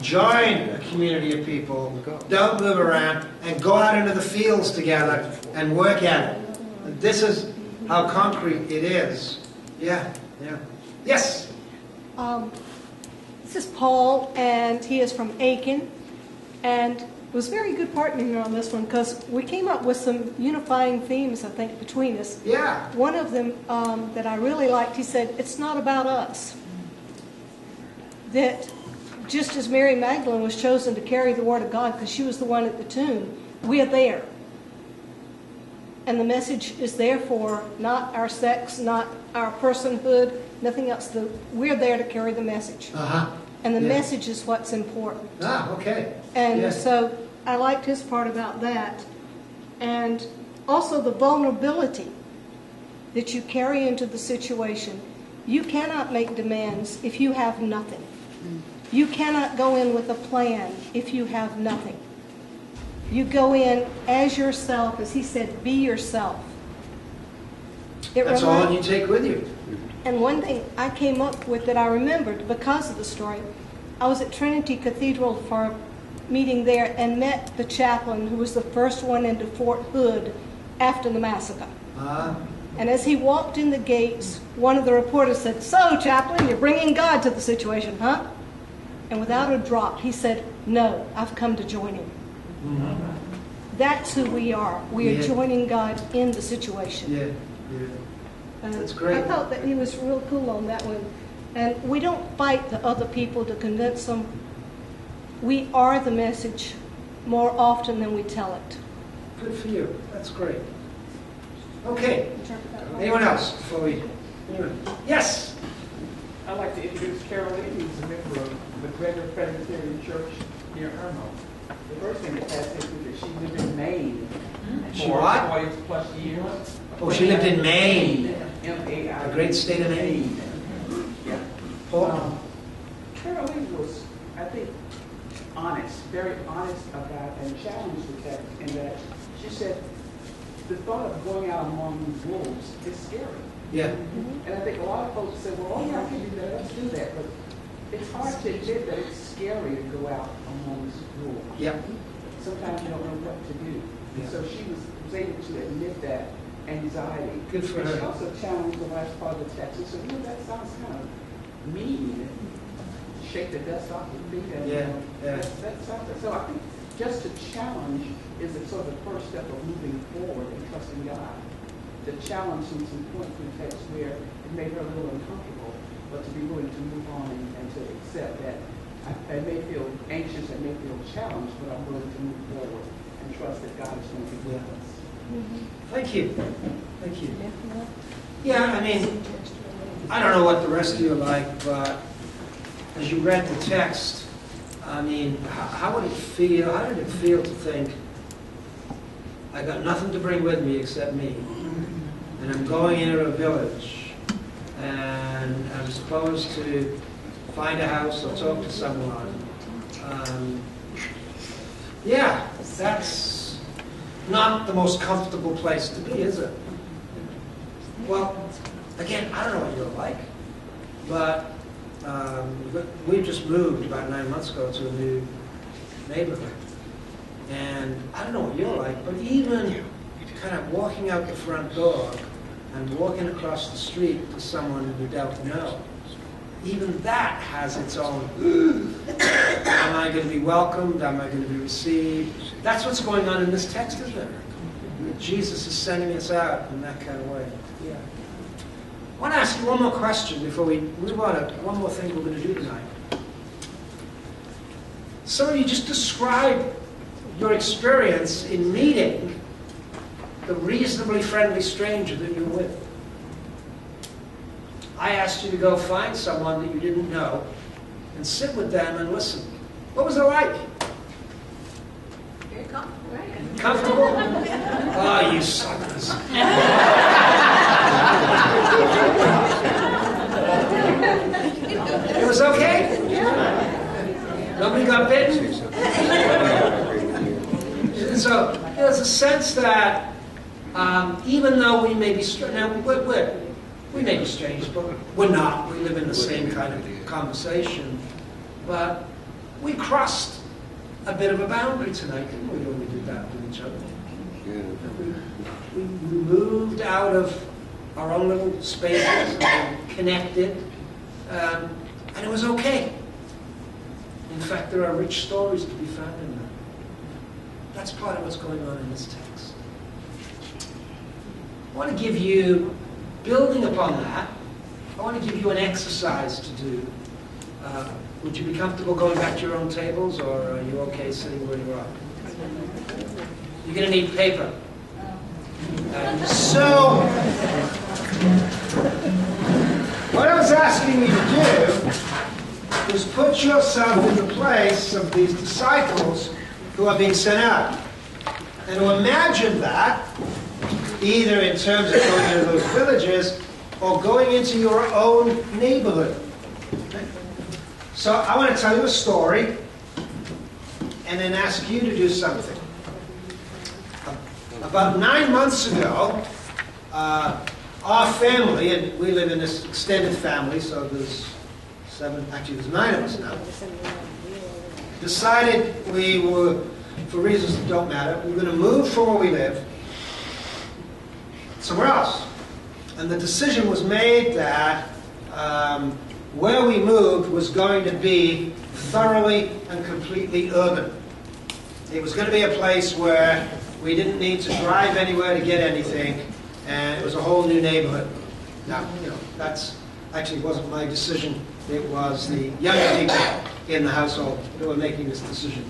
Join a community of people. Don't move around and go out into the fields together and work at it. This is how concrete it is. Yeah. Yes? This is Paul, and he is from Aiken. And it was very good partnering on this one because we came up with some unifying themes, I think, between us. Yeah. One of them that I really liked, he said, it's not about us. That just as Mary Magdalene was chosen to carry the Word of God because she was the one at the tomb, we are there. And the message is therefore not our sex, not our personhood, nothing else. We're there to carry the message. And the message is what's important. Okay. And so I liked his part about that. And also the vulnerability that you carry into the situation. You cannot make demands if you have nothing. You cannot go in with a plan if you have nothing. You go in as yourself, as he said, be yourself. That's all you take with you. And one thing I came up with that I remembered because of the story, I was at Trinity Cathedral for a meeting there and met the chaplain who was the first one into Fort Hood after the massacre. And as he walked in the gates, one of the reporters said, "So, chaplain, you're bringing God to the situation, huh?" And without a drop, he said, "No, I've come to join him." That's who we are. We are joining God in the situation. That's great. I thought that he was real cool on that one. And we don't fight the other people to convince them. We are the message more often than we tell it. Good for you. That's great. Okay. Anyone else before we... Yes? I'd like to introduce Carol Lee, who's a member of the McGregor Presbyterian Church near Irmo. The first thing that passed is that she lived in Maine for 40 plus years. Oh, she lived in Maine. M-A-I. A great state of Maine. Yeah. Paul? Carol Lee was, I think, honest, very honest about and challenged the text in that she said the thought of going out among these wolves is scary. Yeah. And I think a lot of folks say, well, oh yeah, I can do that, let's do that. But it's hard to admit that it's scary to go out among these wolves. Yeah. Sometimes you don't know what to do. Yeah. So she was able to admit that anxiety. Good for And her. she also challenged the last part of the text. She said, that sounds kind of mean. Shake the dust off your feet. And, that sounds like, so I think just to challenge is the sort of the first step of moving forward and trusting God. To challenge some points in the text where it made her a little uncomfortable, but to be willing to move on and to accept that I may feel anxious, I may feel challenged, but I'm willing to move forward and trust that God is going to be with us. Thank you. Thank you. Yeah, I mean, I don't know what the rest of you are like, but as you read the text, I mean, how would it feel? How did it feel to think, I got nothing to bring with me except me, and I'm going into a village, and I'm supposed to find a house or talk to someone. Yeah, that's not the most comfortable place to be, is it? Well, again, I don't know what you're like, but we just moved about 9 months ago to a new neighborhood. And I don't know what you're like, but even kind of walking out the front door and walking across the street to someone you don't know, even that has its own, am I going to be welcomed? Am I going to be received? That's what's going on in this text, isn't it? Jesus is sending us out in that kind of way. Yeah. I want to ask you one more question before we move on to one more thing we're going to do tonight. Some of you just describe your experience in meeting the reasonably friendly stranger that you're with. I asked you to go find someone that you didn't know and sit with them and listen. What was it like? Very comfortable, right? Comfortable? Oh, you suckers. It was okay? Nobody got bitten? So there's a sense that even though we may be strange, now we may be strange, but we're not. We live in the same kind of conversation. But we crossed a bit of a boundary tonight, didn't we, when we did that with each other? We moved out of our own little spaces and connected, and it was okay. In fact, there are rich stories to be found in that. That's part of what's going on in this text. I want to give you, building upon that, I want to give you an exercise to do. Would you be comfortable going back to your own tables, or are you okay sitting where you are? You're going to need paper. So, what I was asking you to do was put yourself in the place of these disciples who are being sent out. And to imagine that, either in terms of going into those villages or going into your own neighborhood. So I want to tell you a story and then ask you to do something. About 9 months ago, our family, and we live in this extended family, so there's 9 of us now, decided we were, for reasons that don't matter, we were going to move from where we live somewhere else. And the decision was made that where we moved was going to be thoroughly and completely urban. It was going to be a place where we didn't need to drive anywhere to get anything, and it was a whole new neighborhood. Now, that's actually wasn't my decision. It was the younger people in the household who were making this decision.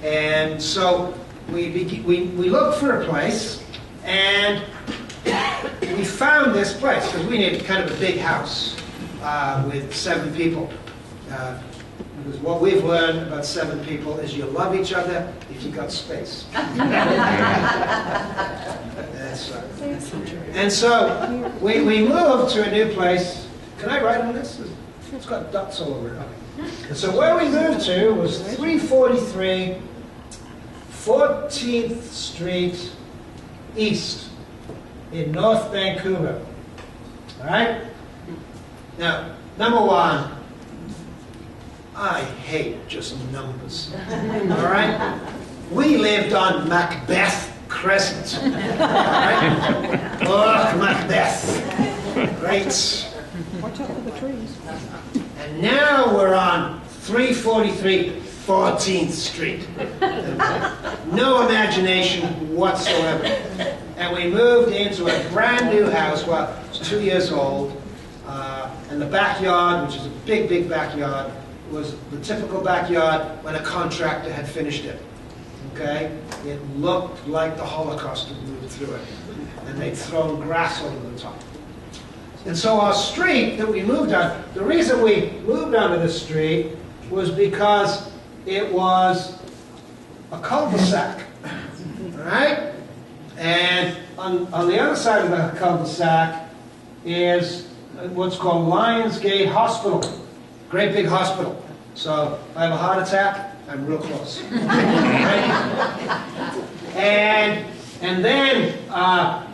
And so we looked for a place, and we found this place because we needed kind of a big house with 7 people. Because what we've learned about 7 people is you love each other if you've got space. And so we moved to a new place. Can I write on this? It's got dots all over it. And so where we moved to was 343 14th Street East in North Vancouver. All right? Now, number one, I hate just numbers. All right? We lived on Macbeth Crescent. All right? Great. Watch out for the trees. And now we're on 343 14th Street. No imagination whatsoever. And we moved into a brand new house, well, it's 2 years old. And the backyard, which is a big, big backyard, was the typical backyard when a contractor had finished it. Okay? It looked like the Holocaust had moved through it. And they'd thrown grass over the top. And so our street that we moved on, the reason we moved onto this street was because it was a cul-de-sac. All right? And on the other side of the cul-de-sac is what's called Lions Gate Hospital. Great big hospital. So if I have a heart attack, I'm real close. And then,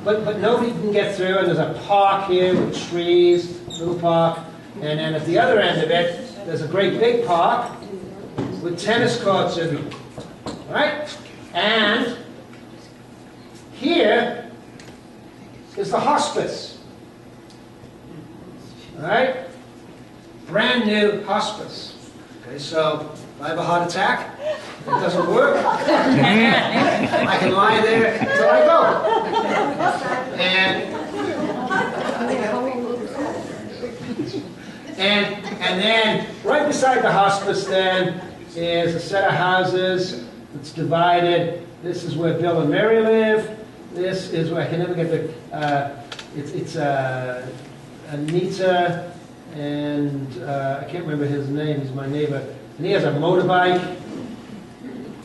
but nobody can get through, and there's a park here with trees, little park, and then at the other end of it, there's a great big park with tennis courts in them. Right? And here is the hospice. All right? Brand new hospice. Okay, so if I have a heart attack, it doesn't work, I can lie there until I go. And then right beside the hospice then is a set of houses that's divided. This is where Bill and Mary live. This is where I can never get the, it's Anita and I can't remember his name, he's my neighbor. And he has a motorbike,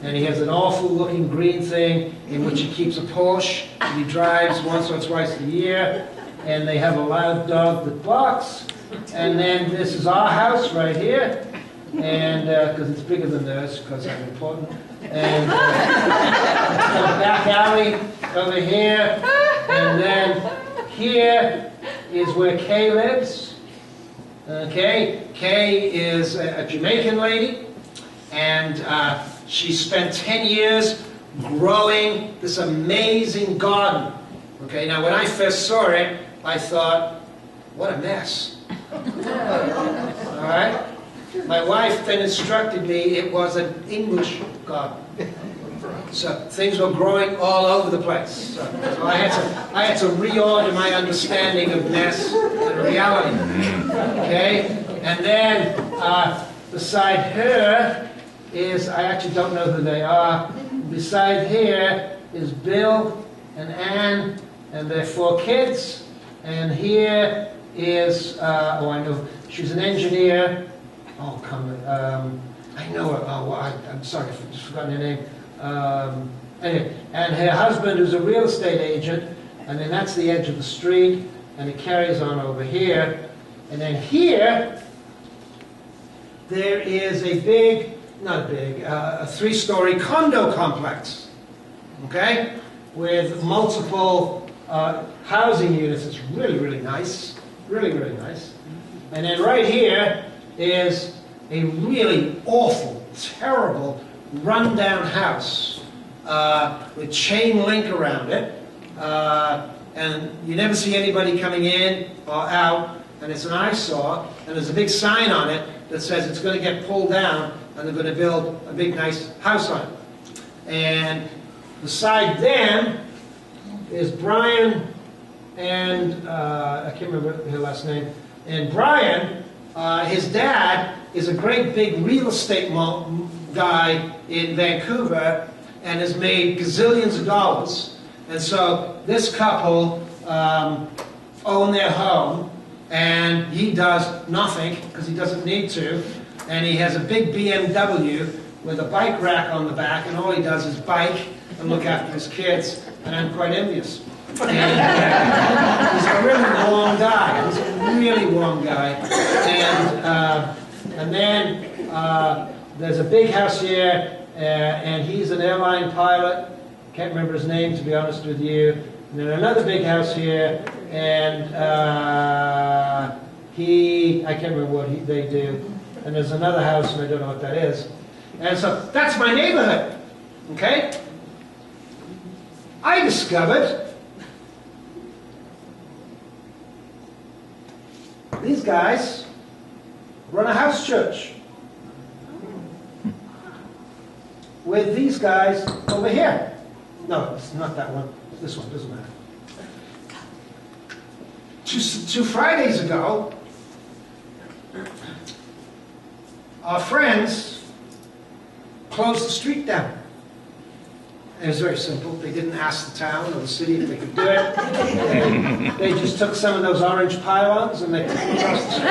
and he has an awful looking green thing in which he keeps a Porsche that he drives once or twice a year, and they have a loud dog that barks. And then this is our house right here, and because it's bigger than theirs, because I'm important. And the back alley over here, and then here is where Kay lives. Okay, Kay is a Jamaican lady, and she spent 10 years growing this amazing garden. Okay, now when I first saw it, I thought, what a mess. All right? My wife then instructed me it was an English garden. So things were growing all over the place. So I had to reorder my understanding of mess and reality. Okay? And then beside her is, I actually don't know who they are. Beside here is Bill and Ann and their 4 kids. And here is, oh, I know, she's an engineer. Oh, come on. I know her. Oh, I'm sorry, I've just forgotten her name. Anyway, and her husband is a real estate agent, and then that's the edge of the street, and it carries on over here. And then here, there is a big, not big, a 3-story condo complex, okay, with multiple housing units. It's really, really nice, really, really nice. And then right here is a really awful, terrible, run-down house with chain link around it, and you never see anybody coming in or out, and it's an eyesore, and there's a big sign on it that says it's going to get pulled down, and they're going to build a big, nice house on it. And beside them is Brian and, I can't remember her last name, and Brian, his dad is a great big real estate guy in Vancouver and has made gazillions of dollars. And so this couple own their home, and he does nothing because he doesn't need to. And he has a big BMW with a bike rack on the back, and all he does is bike and look after his kids, and I'm quite envious. And he's a really warm guy. He's a really warm guy. And then there's a big house here, and he's an airline pilot. Can't remember his name, to be honest with you. And then another big house here, and I can't remember what they do. And there's another house, and I don't know what that is. And so that's my neighborhood, okay? I discovered These guys run a house church with these guys over here. No, it's not that one. This one, doesn't matter. Two Fridays ago, our friends closed the street down. And it was very simple. They didn't ask the town or the city if they could do it. They just took some of those orange pylons and they put them across the street.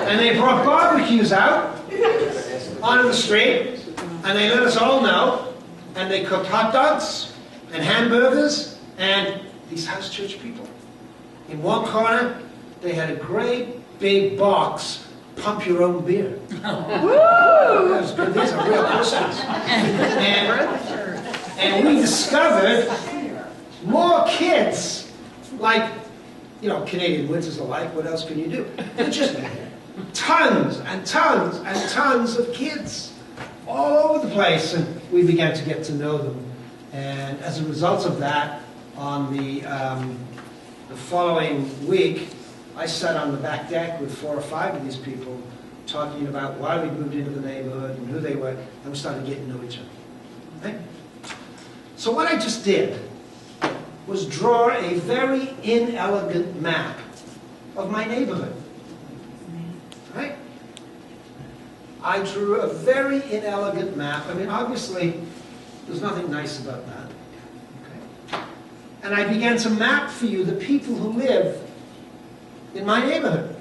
And they brought barbecues out onto the street, and they let us all know, and they cooked hot dogs and hamburgers, and these house church people. In one corner, they had a great big box, pump your own beer. That was good. These are real Christians. And we discovered more kids, like, you know, Canadian winters are like, what else can you do? And just tons and tons and tons of kids all over the place, and we began to get to know them. And as a result of that, on the following week, I sat on the back deck with 4 or 5 of these people talking about why we moved into the neighborhood and who they were, and we started getting to know each other. Right? So what I just did was draw a very inelegant map of my neighborhood. Right? I drew a very inelegant map. I mean, obviously, there's nothing nice about that. Okay? And I began to map for you the people who live in my neighborhood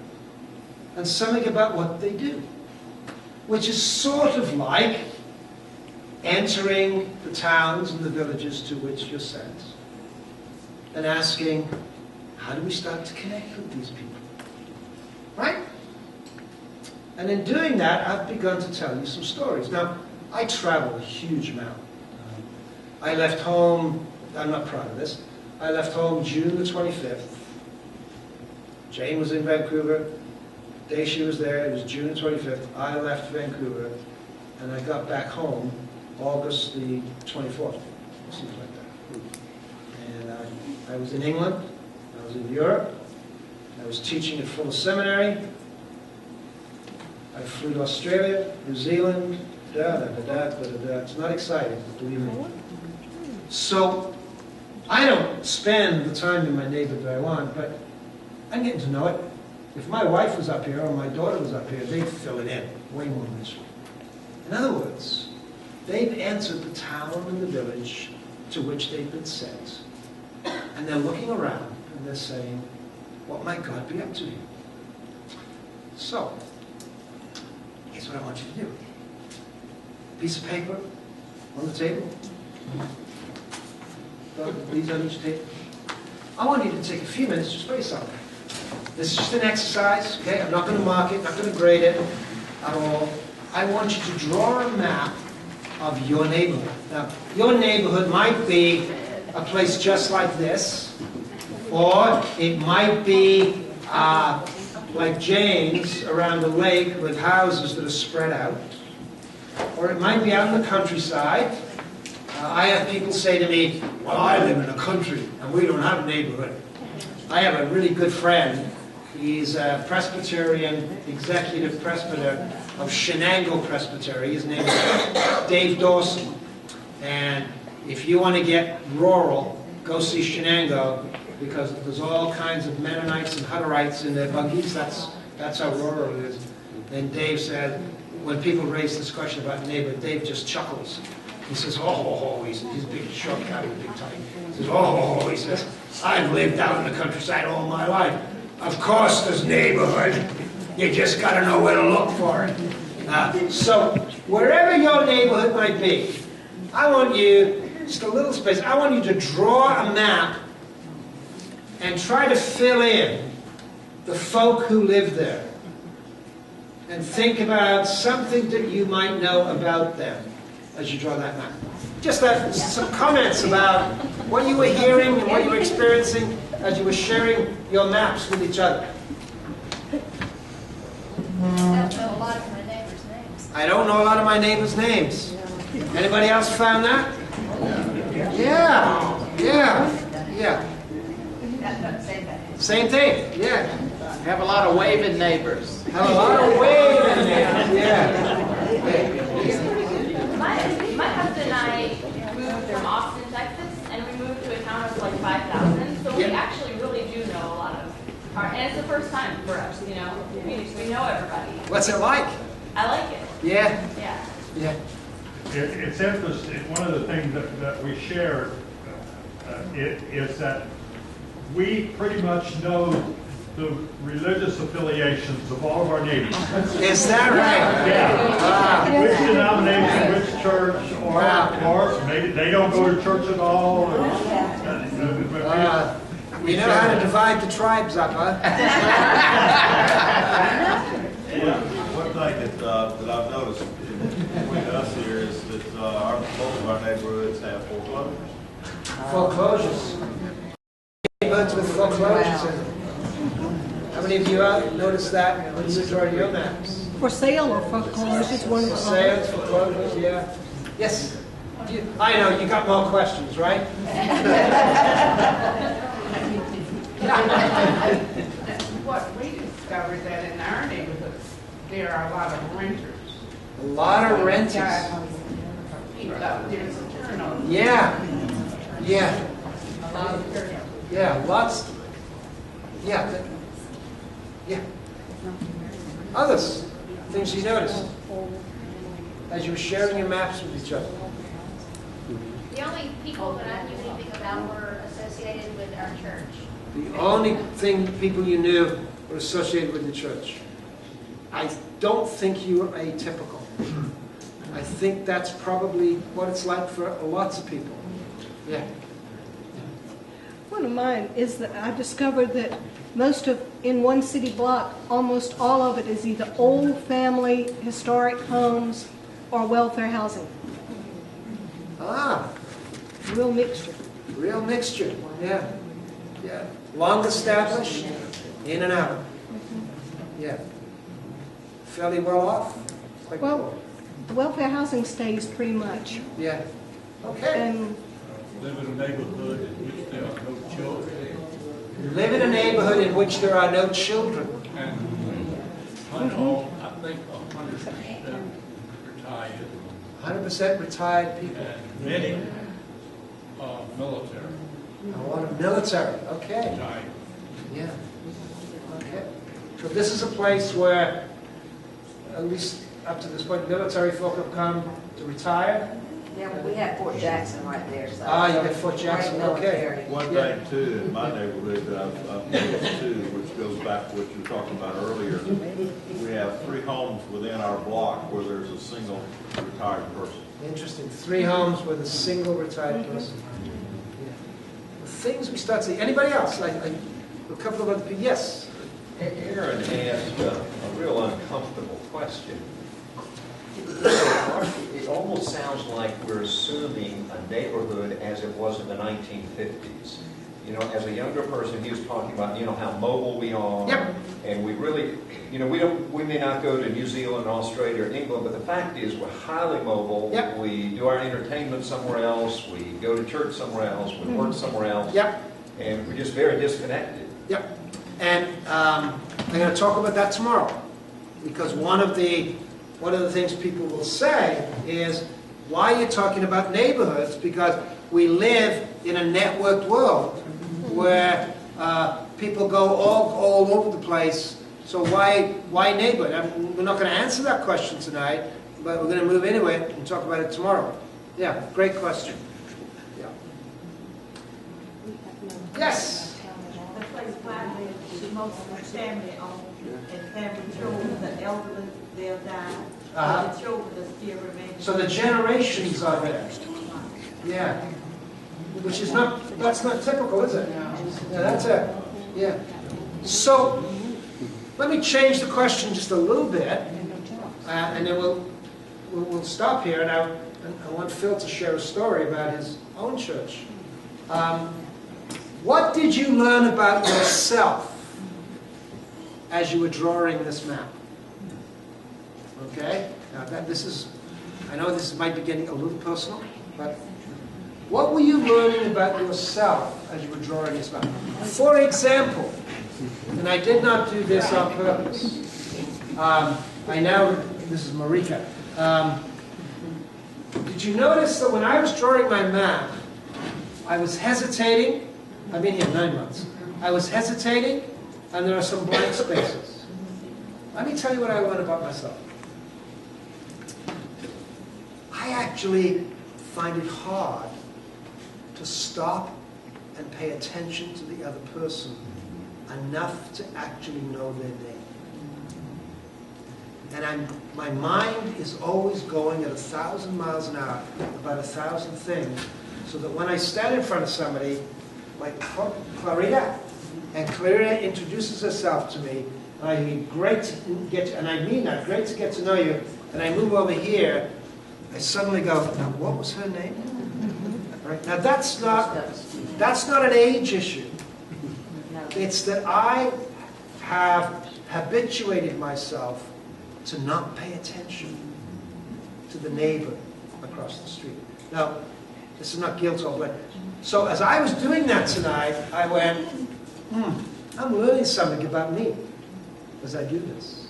and something about what they do, which is sort of like entering the towns and the villages to which you're sent and asking, how do we start to connect with these people? Right? And in doing that, I've begun to tell you some stories. Now, I travel a huge amount. I left home, I'm not proud of this, I left home June the 25th. Jane was in Vancouver. The day she was there, it was June the 25th. I left Vancouver, and I got back home August the 24th, something like that. And I was in England, I was in Europe, I was teaching at Fuller Seminary, I flew to Australia, New Zealand, It's not exciting, believe me. So, I don't spend the time in my neighborhood I want, but I'm getting to know it. If my wife was up here or my daughter was up here, they'd fill it in way more than this. In other words, they've entered the town and the village to which they've been sent. And they're looking around and they're saying, what might God be up to here? So, here's what I want you to do. Piece of paper on the table. These on each table. I want you to take a few minutes just for yourself. This is just an exercise, okay? I'm not going to mark it, not going to grade it at all. I want you to draw a map of your neighborhood. Now, your neighborhood might be a place just like this, or it might be like Jane's around the lake with houses that are spread out, or it might be out in the countryside. I have people say to me, well, I live in a country and we don't have a neighborhood. I have a really good friend. He's a Presbyterian executive presbyter of Shenango Presbytery. His name is Dave Dawson. And if you want to get rural, go see Shenango, because there's all kinds of Mennonites and Hutterites in their buggies. That's how rural it is. And Dave said, when people raise this question about neighborhood, Dave just chuckles. He says, he's a big short guy with a big tongue. He says, he says, I've lived out in the countryside all my life. Of course there's neighborhood. You just got to know where to look for it. So, wherever your neighborhood might be, I want you, just a little space, I want you to draw a map and try to fill in the folk who live there. And think about something that you might know about them as you draw that map. Just some comments about what you were hearing and what you were experiencing as you were sharing your maps with each other. I don't know a lot of my neighbors' names. I don't know a lot of my neighbors' names. Anybody else found that? Yeah. Same thing, yeah. Have a lot of waving neighbors. Have a lot of waving neighbors, yeah. My husband and I moved from Austin, Texas, and we moved to a town of like 5,000. So we actually really do know a lot of and it's the first time for us, you know. We know everybody. What's it like? I like it. Yeah. Yeah. Yeah. It's interesting. One of the things that we share is that we pretty much know the religious affiliations of all of our neighbors. Is that right? Yeah. Which denomination, which church, or maybe they don't go to church at all. We know how to divide the tribes up, huh? One thing that I've noticed between us here is that most of our neighborhoods have foreclosures. Foreclosures. Neighborhoods with foreclosures in them. How many of you out noticed that when you already on maps? For sale or foreclosures, one of the Sales, foreclosures, yeah. Yes. I know, you got more questions, right? What we discovered that in our neighborhoods, there are a lot of renters. A lot of renters. There's a turnover. Yeah. Yeah. Yeah, lots. Yeah. Yeah. Others, things you noticed as you were sharing your maps with each other. The only people that I knew anything about were associated with our church. The only thing people you knew were associated with the church. I don't think you were atypical. I think that's probably what it's like for lots of people. Yeah. One of mine is that I discovered that in one city block, almost all of it is either old family, historic homes, or welfare housing. Ah. Real mixture. Real mixture, yeah. Yeah. Long established, in and out. Yeah. Fairly well off? Well, the welfare housing stays pretty much. Yeah. Okay. And live in a neighborhood in which there are no children. Live in a neighborhood in which there are no children. And I think 100% retired. 100% retired people. And many military. A lot of military. Okay. Retired. Yeah. Okay. So this is a place where, at least up to this point, military folk have come to retire. Yeah, well, we have Fort Jackson right there. So You got Fort Jackson. Okay. One thing too, in my neighborhood that I've noticed too, which goes back to what you were talking about earlier, we have 3 homes within our block where there's a single retired person. Interesting. 3 homes with a single retired person. Yeah. The things we start seeing. Anybody else? Like a couple of other people. Yes. Aaron asked a real uncomfortable question. It almost sounds like we're assuming a neighborhood as it was in the 1950s. You know, as a younger person, he was talking about, you know, how mobile we are. Yep. And we really, you know, we may not go to New Zealand, Australia, or England, but the fact is we're highly mobile. Yep. We do our entertainment somewhere else. We go to church somewhere else. We work somewhere else. Yep. And we're just very disconnected. Yep. And I'm going to talk about that tomorrow, because one of the things people will say is, why are you talking about neighborhoods? Because we live in a networked world where people go all over the place. So why neighborhood? We're not going to answer that question tonight, but we're going to move into it and talk about it tomorrow. Yeah, great question. Yeah. Yes? The place where I live is mostly family owned, and family children, the elderly, they'll die. The children are still remaining. So the generations are there. Yeah. Which is that's not typical, is it? Yeah, that's it. Yeah. So let me change the question just a little bit, and then we'll stop here. And I want Phil to share a story about his own church. What did you learn about yourself as you were drawing this map? Okay. Now I know this might be getting a little personal, but What were you learning about yourself as you were drawing this map? For example, and I did not do this on purpose. I know this is Marika. Did you notice that when I was drawing my map, I was hesitating? I've been here 9 months. I was hesitating, and there are some blank spaces. Let me tell you what I learned about myself. I actually find it hard to stop and pay attention to the other person enough to actually know their name. And my mind is always going at 1,000 miles an hour about 1,000 things, so that when I stand in front of somebody, like Clarita, and Clarita introduces herself to me, and I mean, great to get, and I mean that, great to get to know you, and I move over here, I suddenly go, now what was her name? Right? Now that's not an age issue. It's that I have habituated myself to not pay attention to the neighbor across the street. Now, this is not guilt or blame. So as I was doing that tonight, I went, I'm learning something about me as I do this.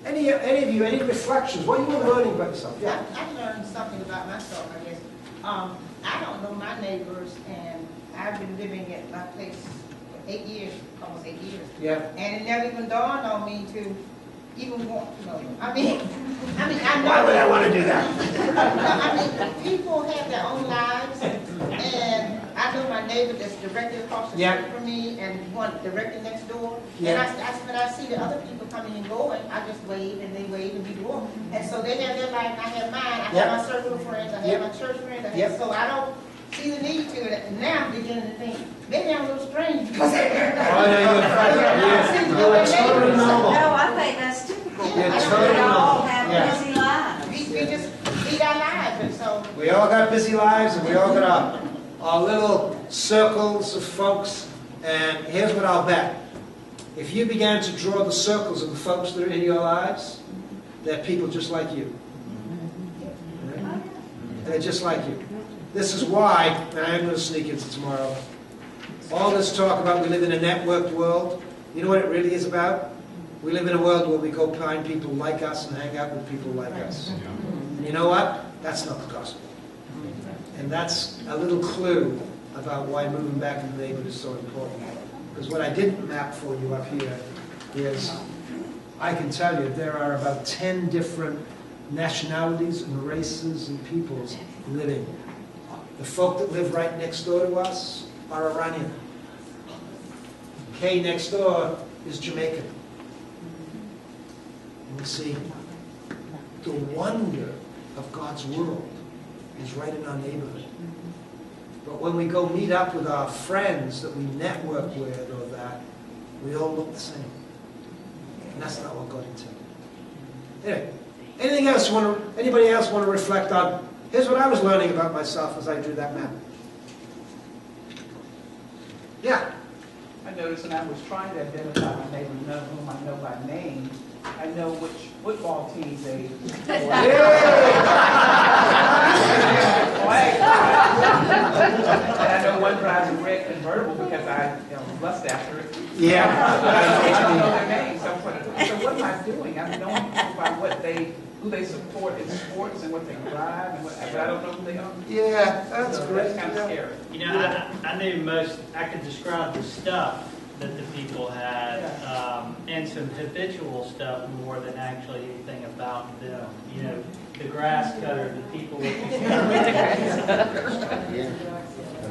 Any of you, any reflections? What are you learning about yourself? Yeah. I learned something about myself, I guess. I don't know my neighbors, and I've been living at my place for 8 years, almost 8 years. Yeah. And it never even dawned on me to even want to know them. I mean, I know. Why would I want to do that? I mean, people have their own lives, and I know my neighbor that's directly across the street from me, and one directly next door. Yeah. And when I see the other people coming and going, I just wave, and they wave, and we go on. And so they have their life, I have mine. I have my circle of friends, I have my church friends. So I don't see the need to it. And now I'm beginning to think, maybe I'm a little strange because you're totally normal. No, I think that's typical. You're totally We all normal. have busy lives. we just lead our lives, and so. We all got busy lives, and we all got our little circles of folks. And here's what I'll bet. If you began to draw the circles of the folks that are in your lives, they're people just like you. They're just like you. This is why, and I'm going to sneak into tomorrow, all this talk about we live in a networked world, you know what it really is about? We live in a world where we go find people like us and hang out with people like us. And you know what? That's not the gospel. And that's a little clue about why moving back in the neighborhood is so important. Because what I didn't map for you up here is, I can tell you, there are about 10 different nationalities and races and peoples living. The folk that live right next door to us are Iranian. Kay next door is Jamaican. And you see, the wonder of God's world is right in our neighborhood. But when we go meet up with our friends that we network with or that, we all look the same. And that's not what God intended. Anyway, anything else anybody else want to reflect on? Here's what I was learning about myself as I drew that map. Yeah. I noticed when I was trying to identify my neighbor, none of whom I know by name, I know which football team they and I know one drives a red convertible because I lust after it. Yeah. I don't know their names. So what am I doing? I'm knowing people by who they support in sports and what they drive, and but I don't know who they are. Yeah, that's great. That's kind of scary. You know, I knew I could describe the stuff that the people had, and some habitual stuff more than actually anything about them. You know, the grass cutter, the people with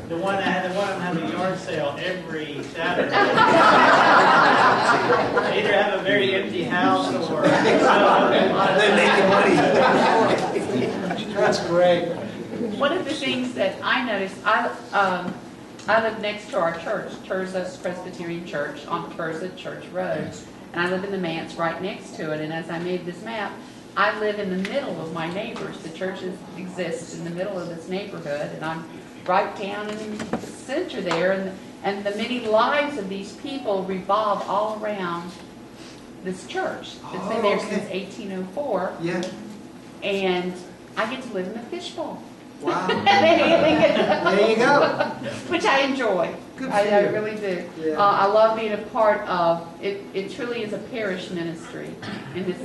the one that had a yard sale every Saturday. They either have a very empty house or they're making money. That's great. One of the things that I noticed, I live next to our church, Terza Presbyterian Church, on Terza Church Road. And I live in the manse right next to it. And as I made this map, I live in the middle of my neighbors. The churches exist in the middle of this neighborhood. And I'm right down in the center there. And the many lives of these people revolve all around this church. It's been there since 1804. Yeah. And I get to live in a fishbowl. Wow. There you go. Which I enjoy. Good for I you. really do. Yeah. I love being a part of it. It truly is a parish ministry in this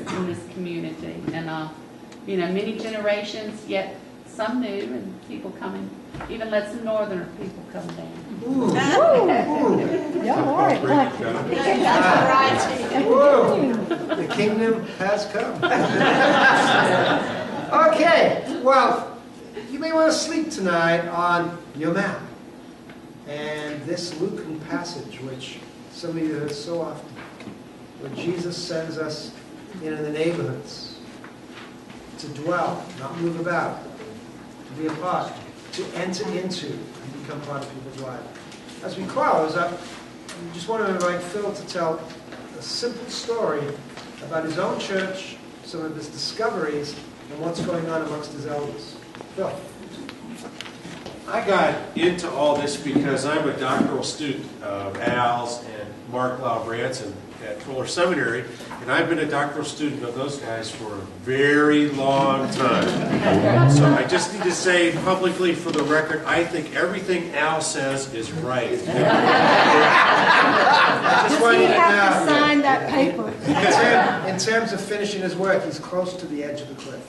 community, and many generations, yet some new, and people coming. Even let some northerner people come down. Ooh. Y'all are eclectic. Whoa. The kingdom has come. Okay, well, you may want to sleep tonight on your map. And this Lucan passage, which some of you heard so often, where Jesus sends us into the neighborhoods to dwell, not move about, to be a part, to enter into and become part of people's lives. As we close, I just want to invite Phil to tell a simple story about his own church, some of his discoveries, and what's going on amongst his elders. Phil. I got into all this because I'm a doctoral student of Al's and Mark Lau Branson at Fuller Seminary, and I've been a doctoral student of those guys for a very long time. So I just need to say publicly for the record, I think everything Al says is right. Does he have to sign that paper? In terms of finishing his work, he's close to the edge of the cliff.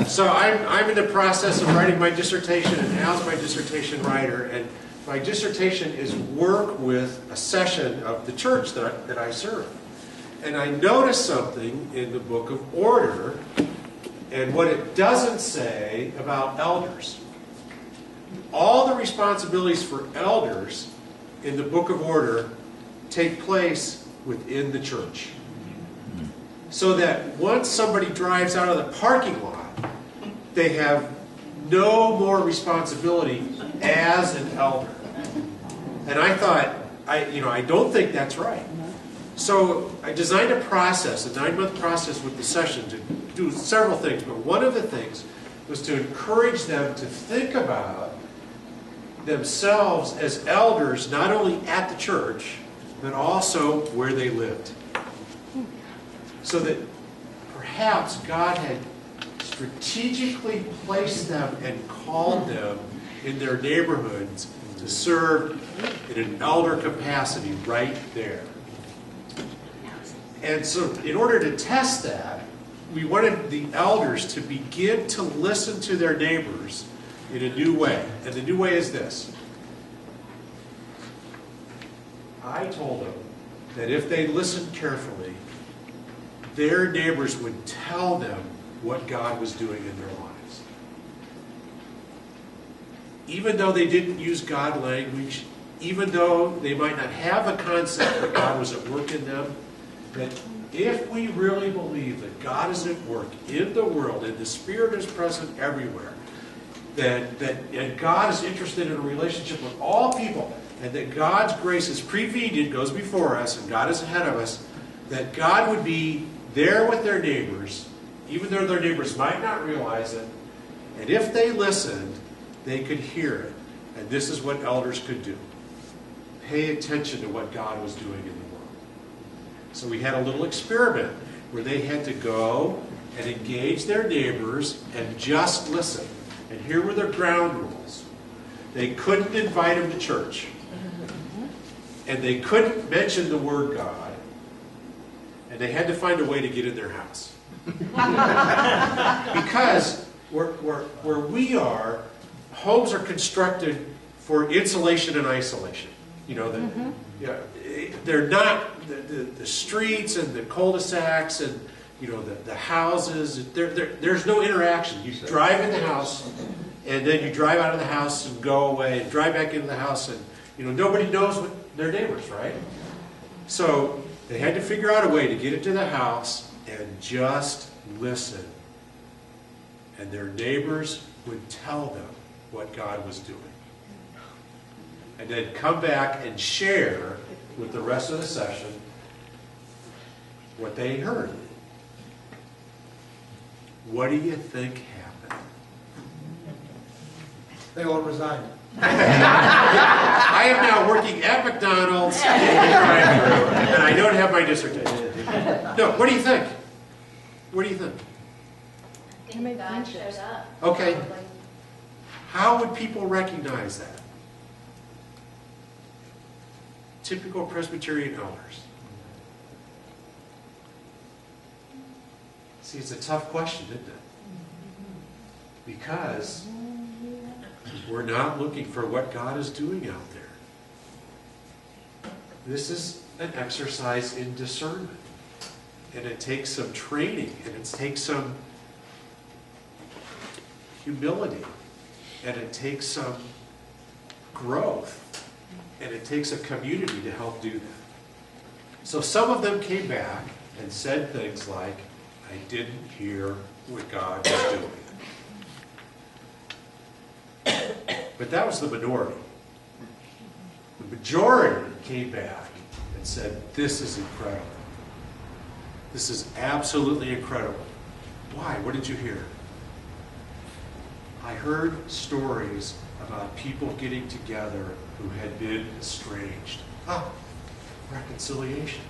So I'm in the process of writing my dissertation, and Al's my dissertation writer, and my dissertation is work with a session of the church that I serve. And I noticed something in the Book of Order, and what it doesn't say about elders. All the responsibilities for elders in the Book of Order take place within the church. So that once somebody drives out of the parking lot, they have no more responsibility as an elder. And I thought, I don't think that's right. So I designed a process, a 9-month process with the session to do several things. But one of the things was to encourage them to think about themselves as elders, not only at the church, but also where they lived. So that perhaps God had strategically placed them and called them in their neighborhoods to serve in an elder capacity right there. And so in order to test that, we wanted the elders to begin to listen to their neighbors in a new way. And the new way is this. I told them that if they listened carefully, their neighbors would tell them what God was doing in their lives. Even though they didn't use God language, even though they might not have a concept that God was at work in them, that if we really believe that God is at work in the world and the Spirit is present everywhere, and God is interested in a relationship with all people, and that God's grace is prevenient, goes before us, and God is ahead of us, that God would be there with their neighbors, even though their neighbors might not realize it, and if they listened, they could hear it. And this is what elders could do. Pay attention to what God was doing in the world. So we had a little experiment where they had to go and engage their neighbors and just listen. And here were their ground rules. They couldn't invite them to church. And they couldn't mention the word God. And they had to find a way to get in their house. Because where we are, homes are constructed for insulation and isolation. They're not the streets and the cul-de-sacs and the houses. There's no interaction. You drive in the house, and then you drive out of the house and go away, and drive back into the house, and nobody knows what their neighbors, right? So they had to figure out a way to get into the house and just listen. And their neighbors would tell them what God was doing. And then come back and share with the rest of the session what they heard. What do you think happened? They all resigned. I am now working at McDonald's in the drive-thru, and I don't have my dissertation. No, what do you think? What do you think? think God showed up. Okay. Probably. How would people recognize that? Typical Presbyterian elders. See, it's a tough question, isn't it? Because we're not looking for what God is doing out there. This is an exercise in discernment. And it takes some training, and it takes some humility, and it takes some growth, and it takes a community to help do that. So some of them came back and said things like, I didn't hear what God was doing. But that was the minority. The majority came back and said, this is incredible. This is absolutely incredible. Why? What did you hear? I heard stories about people getting together who had been estranged. Ah, reconciliation.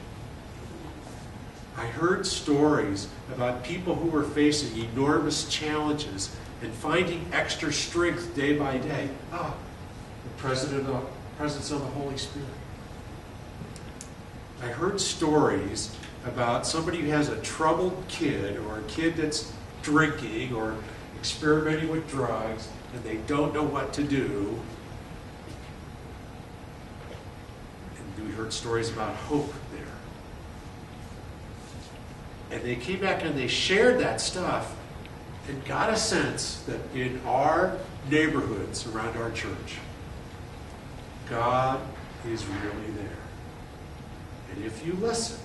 I heard stories about people who were facing enormous challenges and finding extra strength day by day. Ah, the presence of the Holy Spirit. I heard stories about somebody who has a troubled kid or a kid that's drinking or experimenting with drugs and they don't know what to do. And we heard stories about hope there. And they came back and they shared that stuff and got a sense that in our neighborhoods around our church, God is really there. And if you listen,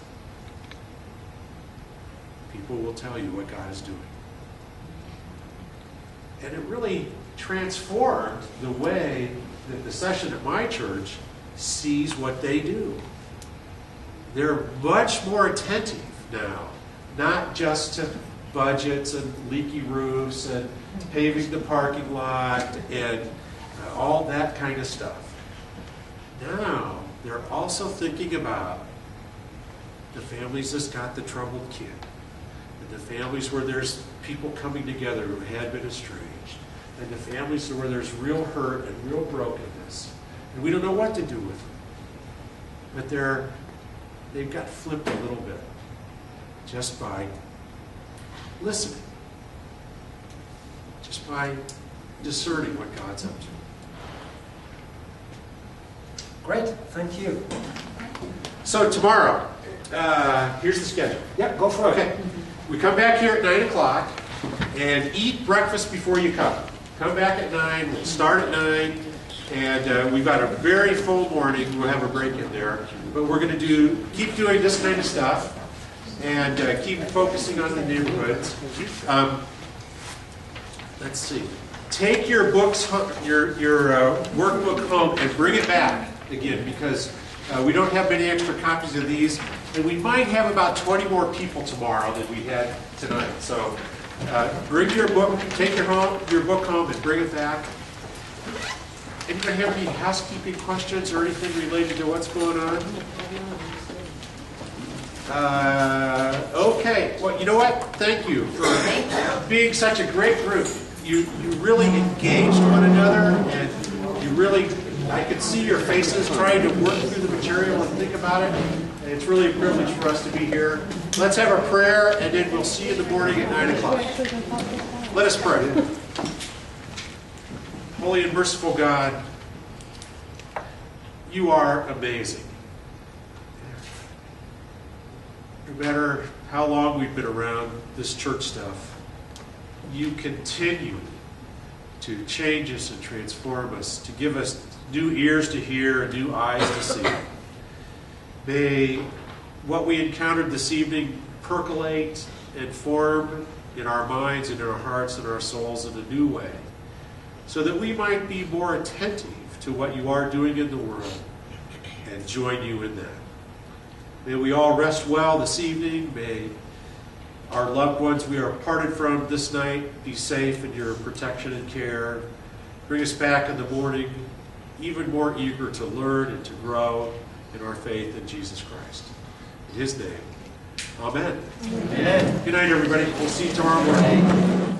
people will tell you what God is doing. And it really transformed the way that the session at my church sees what they do. They're much more attentive now, not just to budgets and leaky roofs and paving the parking lot and all that kind of stuff. Now, they're also thinking about the families that's got the troubled kid, and the families where there's people coming together who had been estranged, and the families where there's real hurt and real brokenness, and we don't know what to do with them. But they've got flipped a little bit just by listening, just by discerning what God's up to. Great, thank you. So tomorrow, here's the schedule. Yep, go for it. Okay. We come back here at 9 o'clock and eat breakfast before you come. Come back at 9, we'll start at 9, and we've got a very full morning. We'll have a break in there. But we're going to keep doing this kind of stuff and keep focusing on the neighborhoods. Let's see. Take your books, your workbook home and bring it back again, because we don't have many extra copies of these, and we might have about 20 more people tomorrow than we had tonight. So bring your book, take your book home and bring it back. Anybody have any housekeeping questions or anything related to what's going on? Okay, well, you know what? Thank you for being such a great group. You really engaged one another, and you really, I could see your faces trying to work through the material and think about it. And it's really a privilege for us to be here. Let's have a prayer, and then we'll see you in the morning at 9 o'clock. Let us pray. Holy and merciful God, you are amazing. No matter how long we've been around this church stuff, you continue to change us and transform us, to give us new ears to hear and new eyes to see. May what we encountered this evening percolate and form in our minds and in our hearts and our souls in a new way, so that we might be more attentive to what you are doing in the world and join you in that. May we all rest well this evening. May our loved ones we are parted from this night be safe in your protection and care. Bring us back in the morning even more eager to learn and to grow in our faith in Jesus Christ. In his name, amen. Amen. Good night, everybody. We'll see you tomorrow morning.